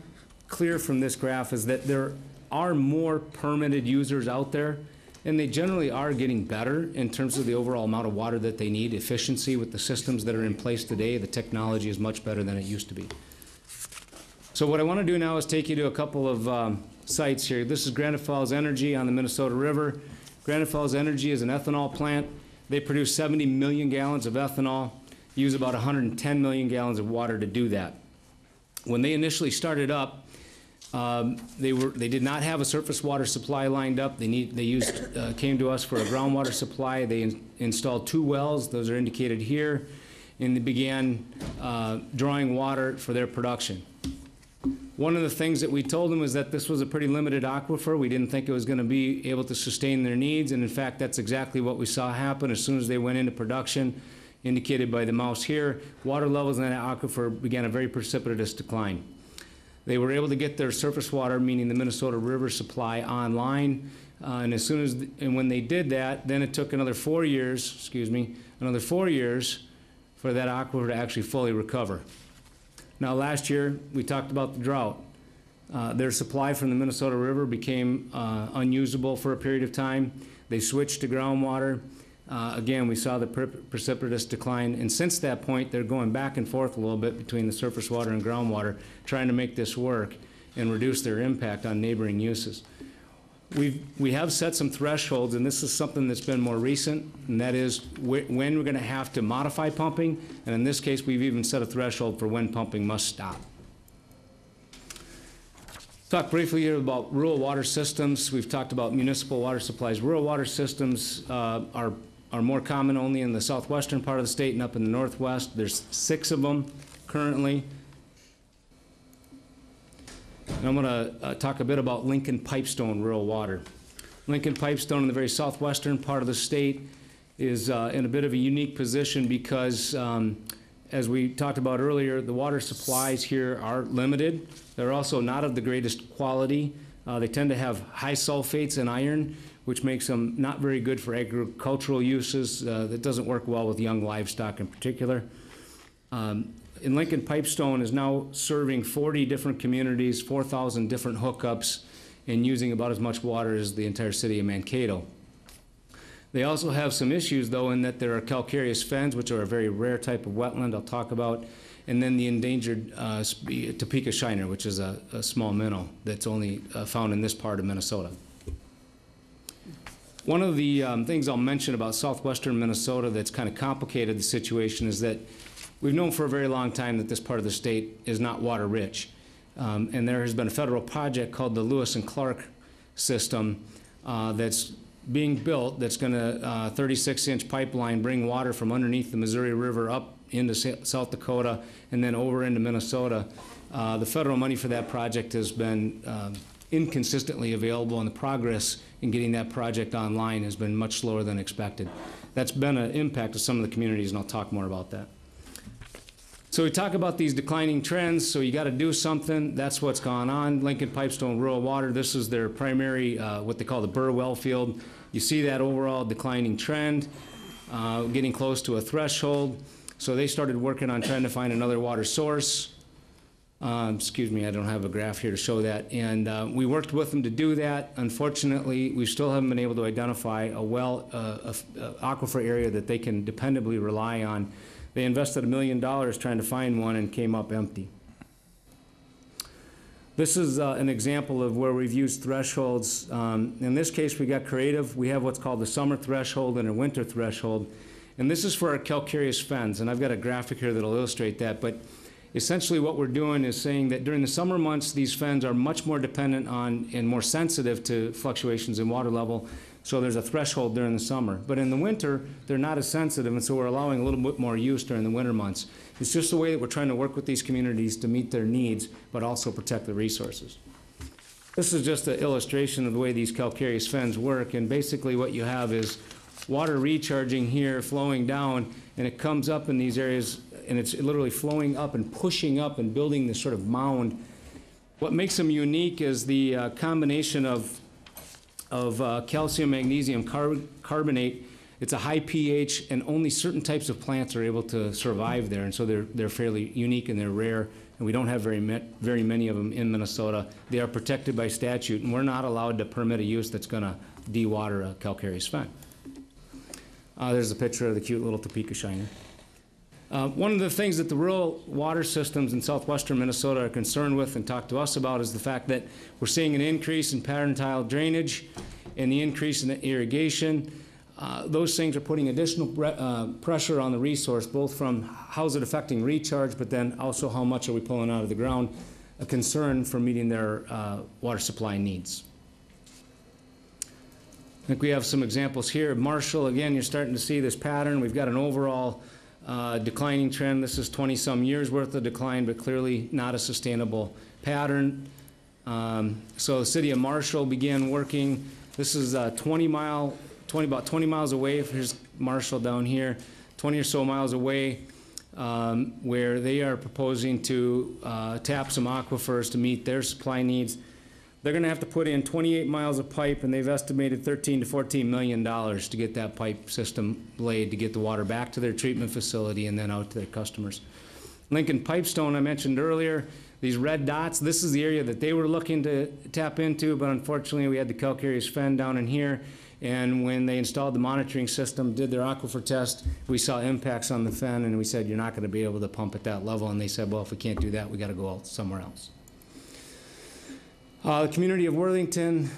clear from this graph is that there are more permitted users out there, and they generally are getting better in terms of the overall amount of water that they need. Efficiency with the systems that are in place today, the technology is much better than it used to be. So what I want to do now is take you to a couple of sites here. This is Granite Falls Energy on the Minnesota River. Granite Falls Energy is an ethanol plant. They produce 70 million gallons of ethanol, use about 110 million gallons of water to do that. When they initially started up, They did not have a surface water supply lined up. Came to us for a groundwater supply. They installed 2 wells. Those are indicated here, and they began drawing water for their production. One of the things that we told them was that this was a pretty limited aquifer. We didn't think it was going to be able to sustain their needs, and in fact, that's exactly what we saw happen as soon as they went into production, indicated by the mouse here. Water levels in that aquifer began a very precipitous decline. They were able to get their surface water, meaning the Minnesota River supply, online, and when they did that, then it took another 4 years, another 4 years for that aquifer to actually fully recover. Now, last year, we talked about the drought. Their supply from the Minnesota River became unusable for a period of time. They switched to groundwater. Again, we saw the precipitous decline, and since that point, they're going back and forth a little bit between the surface water and groundwater, trying to make this work and reduce their impact on neighboring uses. We have set some thresholds, and this is something that's been more recent, and that is when we're going to have to modify pumping, and in this case, we've even set a threshold for when pumping must stop. Talk briefly here about rural water systems. We've talked about municipal water supplies. Rural water systems are more common only in the southwestern part of the state and up in the northwest. There's 6 of them currently. And I'm going to talk a bit about Lincoln Pipestone rural water. Lincoln Pipestone in the very southwestern part of the state is in a bit of a unique position because, as we talked about earlier, the water supplies here are limited. They're also not of the greatest quality. They tend to have high sulfates and iron, which makes them not very good for agricultural uses. That doesn't work well with young livestock in particular. And Lincoln Pipestone is now serving 40 different communities, 4,000 different hookups, and using about as much water as the entire city of Mankato. They also have some issues, though, in that there are calcareous fens, which are a very rare type of wetland I'll talk about, and then the endangered Topeka shiner, which is a small minnow that's only found in this part of Minnesota. One of the things I'll mention about southwestern Minnesota that's kind of complicated the situation is that we've known for a very long time that this part of the state is not water rich. And there has been a federal project called the Lewis and Clark system that's being built that's going to 36-inch pipeline bring water from underneath the Missouri River up into South Dakota and then over into Minnesota. The federal money for that project has been inconsistently available, and the progress in getting that project online has been much slower than expected. That's been an impact to some of the communities, and I'll talk more about that. So we talk about these declining trends, so you got to do something. That's what's gone on. Lincoln Pipestone Rural Water, this is their primary, what they call the Burr well field. You see that overall declining trend, getting close to a threshold. So they started working on trying to find another water source. Excuse me, I don't have a graph here to show that. And we worked with them to do that. Unfortunately, we still haven't been able to identify a aquifer area that they can dependably rely on. They invested $1 million trying to find one and came up empty. This is an example of where we've used thresholds. In this case, we got creative. We have what's called the summer threshold and a winter threshold. And this is for our calcareous fens. And I've got a graphic here that'll illustrate that. But essentially what we're doing is saying that during the summer months, these fens are much more dependent on and more sensitive to fluctuations in water level. So there's a threshold during the summer. But in the winter, they're not as sensitive, and so we're allowing a little bit more use during the winter months. It's just the way that we're trying to work with these communities to meet their needs, but also protect the resources. This is just an illustration of the way these calcareous fens work, and basically what you have is water recharging here, flowing down, and it comes up in these areas, and it's literally flowing up and pushing up and building this sort of mound. What makes them unique is the combination of calcium magnesium carbonate. It's a high pH, and only certain types of plants are able to survive there, and so they're fairly unique and they're rare, and we don't have very many of them in Minnesota. They are protected by statute, and we're not allowed to permit a use that's going to de-water a calcareous fen. There's a picture of the cute little Topeka shiner. One of the things that the rural water systems in southwestern Minnesota are concerned with and talk to us about is the fact that we're seeing an increase in pattern tile drainage and the increase in the irrigation. Those things are putting additional pressure on the resource, both from how's it affecting recharge, but then also how much are we pulling out of the ground. a concern for meeting their water supply needs. I think we have some examples here. Marshall, again, you're starting to see this pattern. We've got an overall declining trend. This is 20-some years worth of decline, but clearly not a sustainable pattern. So the city of Marshall began working. This is about 20 miles away. Here's Marshall down here, 20 or so miles away, where they are proposing to tap some aquifers to meet their supply needs. They're going to have to put in 28 miles of pipe, and they've estimated $13 to $14 million to get that pipe system laid to get the water back to their treatment facility and then out to their customers. Lincoln Pipestone, I mentioned earlier, these red dots, this is the area that they were looking to tap into, but unfortunately we had the calcareous fen down in here, and when they installed the monitoring system, did their aquifer test, we saw impacts on the fen, and we said, you're not going to be able to pump at that level, and they said, well, if we can't do that, we got to go out somewhere else. The community of Worthington,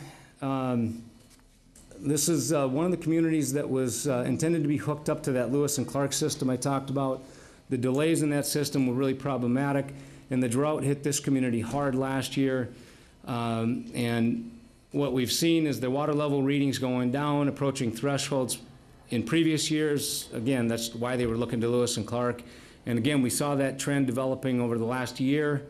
this is one of the communities that was intended to be hooked up to that Lewis and Clark system I talked about. The delays in that system were really problematic, and the drought hit this community hard last year. And what we've seen is the water level readings going down, approaching thresholds in previous years. Again, that's why they were looking to Lewis and Clark. And again, we saw that trend developing over the last year.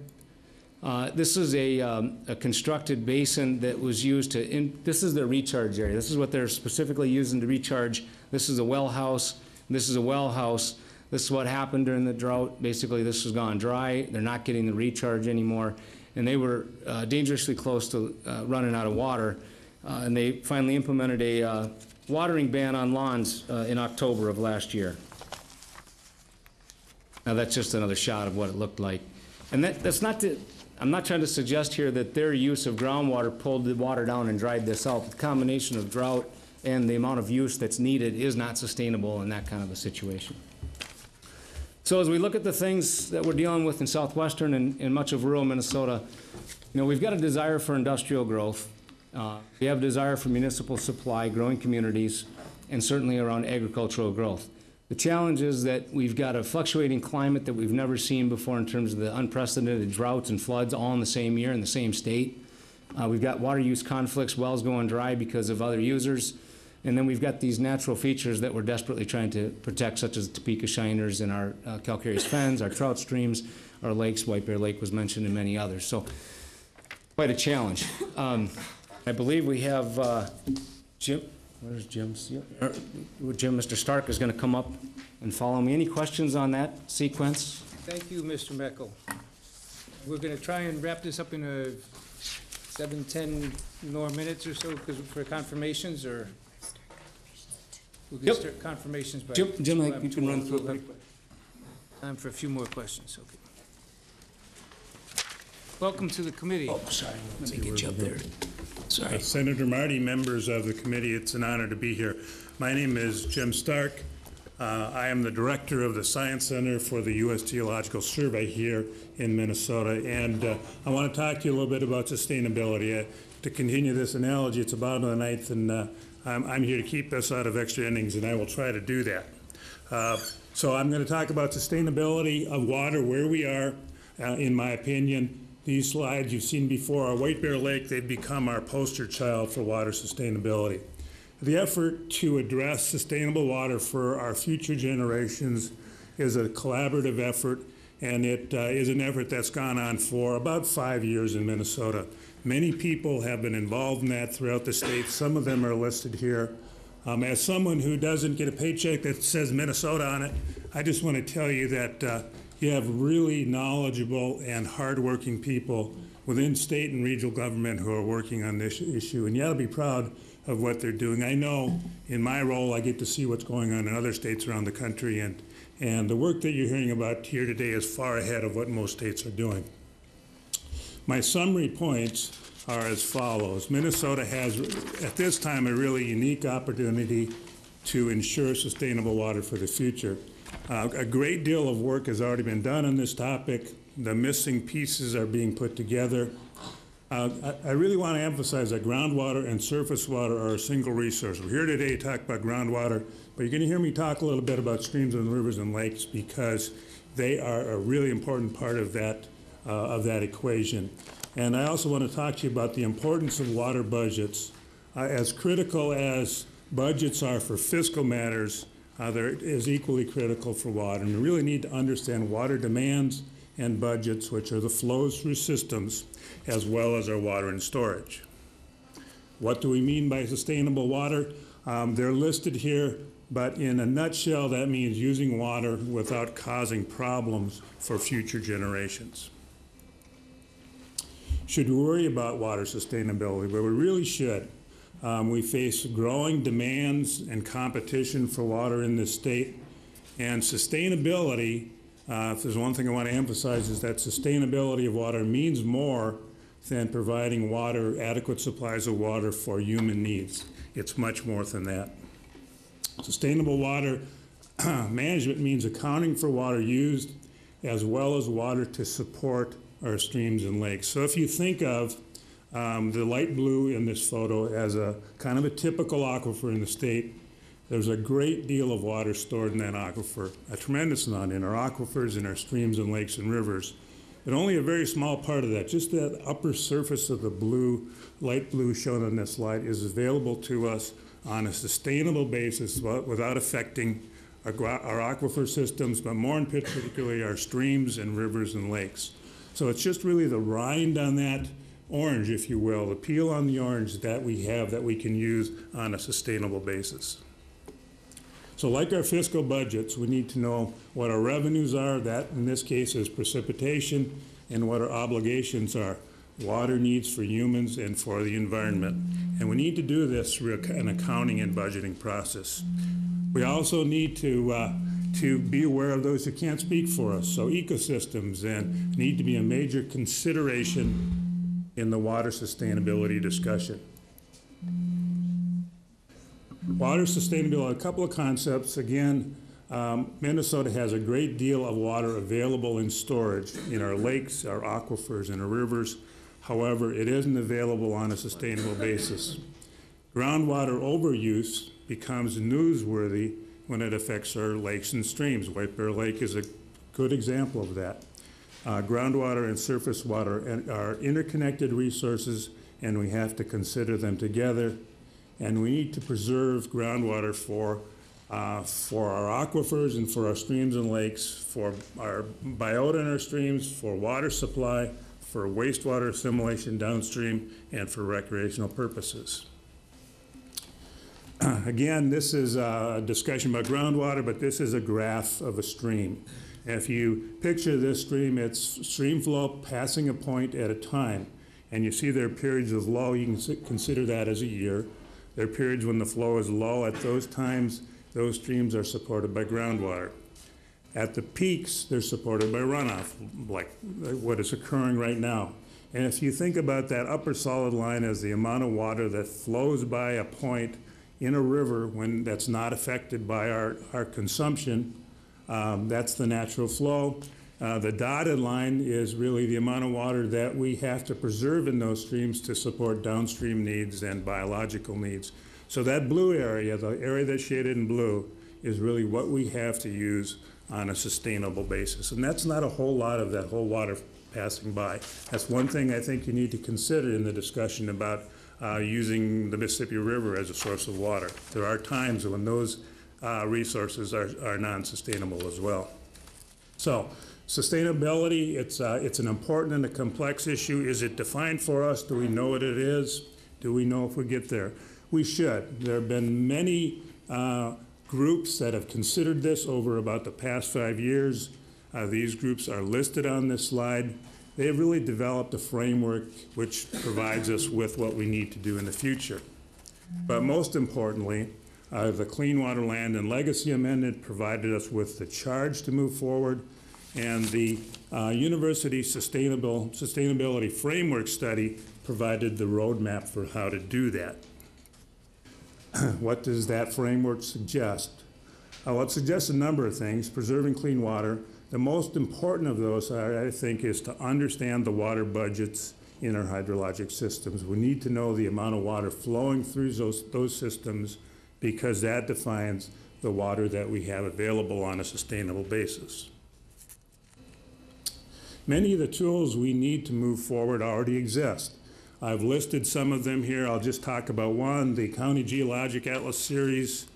This is a constructed basin that was used to, this is the recharge area. This is what they're specifically using to recharge. This is a well house. This is a well house. This is what happened during the drought. Basically, this has gone dry. They're not getting the recharge anymore. And they were dangerously close to running out of water. And they finally implemented a watering ban on lawns in October of last year. Now, that's just another shot of what it looked like. And that's not to, I'm not trying to suggest here that their use of groundwater pulled the water down and dried this out. The combination of drought and the amount of use that's needed is not sustainable in that kind of a situation. So as we look at the things that we're dealing with in southwestern and much of rural Minnesota, you know, we've got a desire for industrial growth. We have a desire for municipal supply, growing communities, and certainly around agricultural growth. The challenge is that we've got a fluctuating climate that we've never seen before in terms of the unprecedented droughts and floods all in the same year in the same state. We've got water use conflicts, wells going dry because of other users. And then we've got these natural features that we're desperately trying to protect, such as Topeka shiners and our calcareous fens, our trout streams, our lakes. White Bear Lake was mentioned, and many others. So quite a challenge. I believe we have Jim. Where's Jim's? Jim, Mr. Stark is going to come up and follow me. Any questions on that sequence? Thank you, Mr. Meckel. We're going to try and wrap this up in a 7-10 more minutes or so for confirmations, or we can start confirmations by Jim, you can run through it. Time for a few more questions. Okay. Welcome to the committee. Oh, sorry. Let me get you up there. Sorry. Senator Marty, members of the committee, it's an honor to be here. My name is Jim Stark. I am the director of the Science Center for the U.S. Geological Survey here in Minnesota, and I want to talk to you a little bit about sustainability. To continue this analogy, it's about the ninth, and I'm here to keep us out of extra innings, and I will try to do that. So I'm going to talk about sustainability of water, where we are, in my opinion. These slides you've seen before are White Bear Lake. They've become our poster child for water sustainability. The effort to address sustainable water for our future generations is a collaborative effort, and it is an effort that's gone on for about 5 years in Minnesota. Many people have been involved in that throughout the state. Some of them are listed here. As someone who doesn't get a paycheck that says Minnesota on it, I just want to tell you that you have really knowledgeable and hardworking people within state and regional government who are working on this issue, and you ought to be proud of what they're doing. I know in my role I get to see what's going on in other states around the country, and the work that you're hearing about here today is far ahead of what most states are doing. My summary points are as follows. Minnesota has, at this time, a really unique opportunity to ensure sustainable water for the future. A great deal of work has already been done on this topic. The missing pieces are being put together. I really want to emphasize that groundwater and surface water are a single resource. We're here today to talk about groundwater, but you're going to hear me talk a little bit about streams and rivers and lakes because they are a really important part of that of that equation. And I also want to talk to you about the importance of water budgets. As critical as budgets are for fiscal matters, there is equally critical for water. And we really need to understand water demands and budgets, which are the flows through systems, as well as our water and storage. What do we mean by sustainable water? They're listed here, but in a nutshell, that means using water without causing problems for future generations. Should we worry about water sustainability? Well, we really should. We face growing demands and competition for water in this state, and sustainability, if there's one thing I want to emphasize, is that sustainability of water means more than providing water, adequate supplies of water for human needs. It's much more than that. Sustainable water management means accounting for water used as well as water to support our streams and lakes. So if you think of the light blue in this photo as a kind of a typical aquifer in the state, there's a great deal of water stored in that aquifer, a tremendous amount in our aquifers, in our streams and lakes and rivers. But only a very small part of that, just that upper surface of the blue, light blue shown on this slide, is available to us on a sustainable basis without affecting our aquifer systems, but more in particularly our streams and rivers and lakes. So it's just really the rind on that orange, if you will, the peel on the orange that we have that we can use on a sustainable basis. So like our fiscal budgets, we need to know what our revenues are, that in this case is precipitation, and what our obligations are, water needs for humans and for the environment. And we need to do this through an accounting and budgeting process. We also need to be aware of those who can't speak for us, so ecosystems and need to be a major consideration in the water sustainability discussion. Water sustainability, a couple of concepts. Again, Minnesota has a great deal of water available in storage in our lakes, our aquifers, and our rivers. However, it isn't available on a sustainable basis. Groundwater overuse becomes newsworthy when it affects our lakes and streams. White Bear Lake is a good example of that. Groundwater and surface water are interconnected resources, and we have to consider them together. And we need to preserve groundwater for our aquifers and for our streams and lakes, for our biota in our streams, for water supply, for wastewater assimilation downstream, and for recreational purposes. Again, this is a discussion about groundwater, but this is a graph of a stream. If you picture this stream, it's stream flow passing a point at a time. And you see there are periods of low, you can consider that as a year. There are periods when the flow is low. At those times, those streams are supported by groundwater. At the peaks, they're supported by runoff, like what is occurring right now. And if you think about that upper solid line as the amount of water that flows by a point in a river when that's not affected by our consumption, that's the natural flow. The dotted line is really the amount of water that we have to preserve in those streams to support downstream needs and biological needs. So that blue area, the area that's shaded in blue, is really what we have to use on a sustainable basis. And that's not a whole lot of that whole water passing by. That's one thing I think you need to consider in the discussion about using the Mississippi River as a source of water. There are times when those resources are non-sustainable as well. So sustainability, it's an important and a complex issue. Is it defined for us? Do we know what it is? Do we know if we get there? We should. There have been many groups that have considered this over about the past 5 years. These groups are listed on this slide. They have really developed a framework which provides us with what we need to do in the future. But most importantly, the Clean Water, Land, and Legacy Amendment provided us with the charge to move forward, and the University Sustainability Framework Study provided the roadmap for how to do that. What does that framework suggest? Well, it suggests a number of things. Preserving clean water. The most important of those, I think, is to understand the water budgets in our hydrologic systems. We need to know the amount of water flowing through those systems, because that defines the water that we have available on a sustainable basis. Many of the tools we need to move forward already exist. I've listed some of them here. I'll just talk about one, the County Geologic Atlas Series,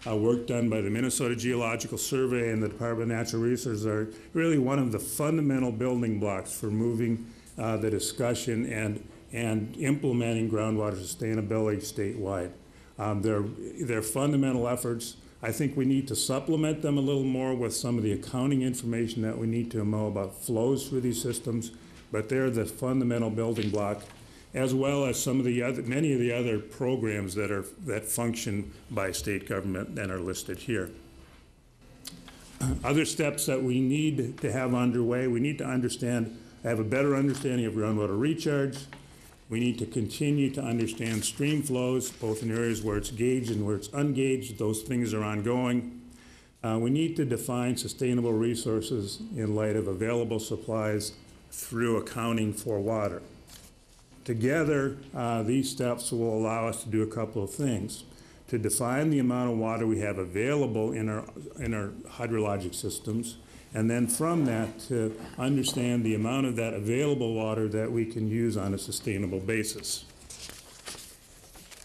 work done by the Minnesota Geological Survey and the Department of Natural Resources are really one of the fundamental building blocks for moving the discussion and implementing groundwater sustainability statewide. They're fundamental efforts. I think we need to supplement them a little more with some of the accounting information that we need to know about flows through these systems, but they're the fundamental building block, as well as some of the other, many of the other programs that function by state government and are listed here. Other steps that we need to have underway, we need to have a better understanding of groundwater recharge. We need to continue to understand stream flows, both in areas where it's gauged and where it's ungauged. Those things are ongoing. We need to define sustainable resources in light of available supplies through accounting for water. Together, these steps will allow us to do a couple of things. To define the amount of water we have available in our hydrologic systems, and then from that to understand the amount of that available water that we can use on a sustainable basis.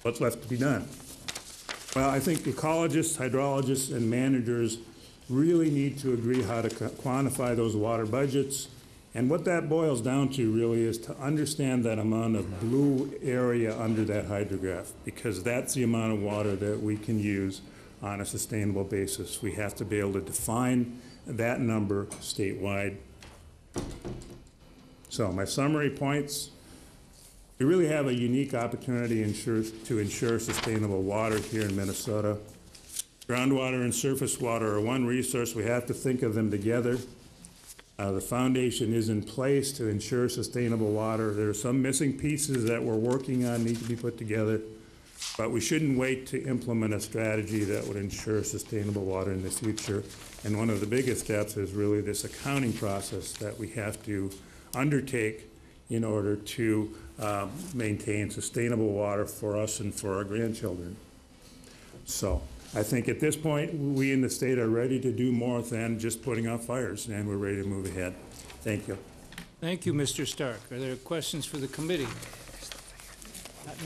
What's left to be done? Well, I think ecologists, hydrologists, and managers really need to agree how to quantify those water budgets. And what that boils down to really is to understand that amount of blue area under that hydrograph, because that's the amount of water that we can use on a sustainable basis. We have to be able to define that number statewide. So my summary points, we really have a unique opportunity to ensure sustainable water here in Minnesota. Groundwater and surface water are one resource. We have to think of them together. The foundation is in place to ensure sustainable water. There are some missing pieces that we're working on, need to be put together, but we shouldn't wait to implement a strategy that would ensure sustainable water in the future. And one of the biggest steps is really this accounting process that we have to undertake in order to maintain sustainable water for us and for our grandchildren. So I think at this point, we in the state are ready to do more than just putting out fires, and we're ready to move ahead. Thank you. Thank you, Mr. Stark. Are there questions for the committee?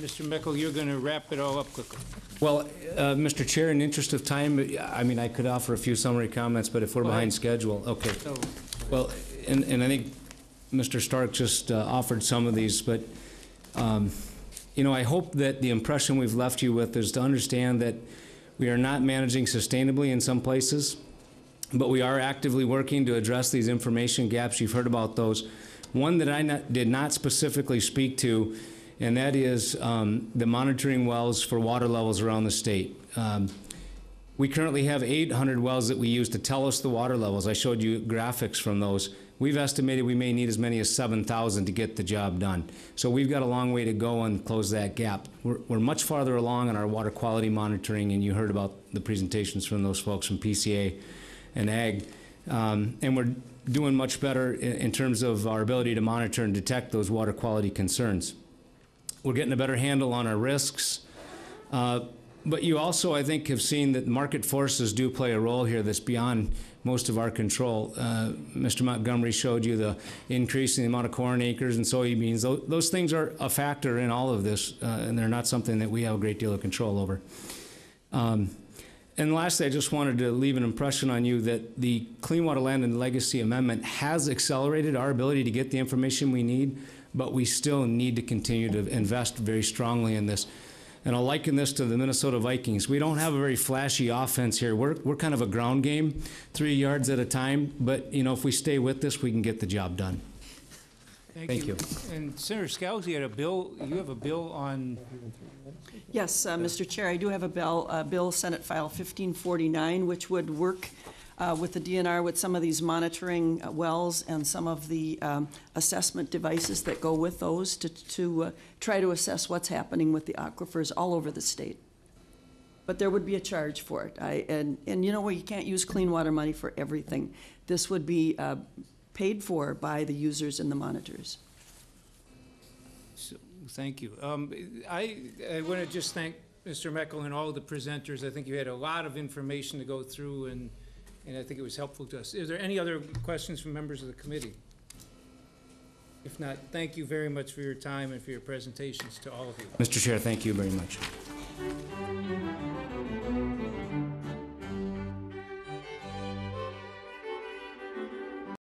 Mr. Meckel, you're going to wrap it all up quickly. Well, Mr. Chair, in the interest of time, I mean, I could offer a few summary comments, but if we're behind schedule, okay. So, Well, and I think Mr. Stark just offered some of these, but you know, I hope that the impression we've left you with is to understand that we are not managing sustainably in some places, but we are actively working to address these information gaps. You've heard about those. One that I did not specifically speak to, and that is the monitoring wells for water levels around the state. We currently have 800 wells that we use to tell us the water levels. I showed you graphics from those. We've estimated we may need as many as 7,000 to get the job done. So we've got a long way to go and close that gap. We're much farther along in our water quality monitoring, and you heard about the presentations from those folks from PCA and Ag. And we're doing much better in terms of our ability to monitor and detect those water quality concerns. We're getting a better handle on our risks. But you also, I think, have seen that market forces do play a role here that's beyond most of our control. Mr. Montgomery showed you the increase in the amount of corn acres and soybeans. Those things are a factor in all of this, and they're not something that we have a great deal of control over. And lastly, I just wanted to leave an impression on you that the Clean Water Land and Legacy Amendment has accelerated our ability to get the information we need, but we still need to continue to invest very strongly in this. And I'll liken this to the Minnesota Vikings. We don't have a very flashy offense here. We're kind of a ground game, 3 yards at a time. But, you know, if we stay with this, we can get the job done. Thank you. And Senator Scalzi, you have a bill on... Yes, Mr. Chair, I do have a bill, Senate File 1549, which would work with the DNR with some of these monitoring wells and some of the assessment devices that go with those to try to assess what's happening with the aquifers all over the state. But there would be a charge for it. And you know what, you can't use clean water money for everything. This would be paid for by the users and the monitors. So, thank you. I want to just thank Mr. Meckel and all of the presenters. I think you had a lot of information to go through, and I think it was helpful to us. Is there any other questions from members of the committee? If not, thank you very much for your time and for your presentations to all of you. Mr. Chair, thank you very much.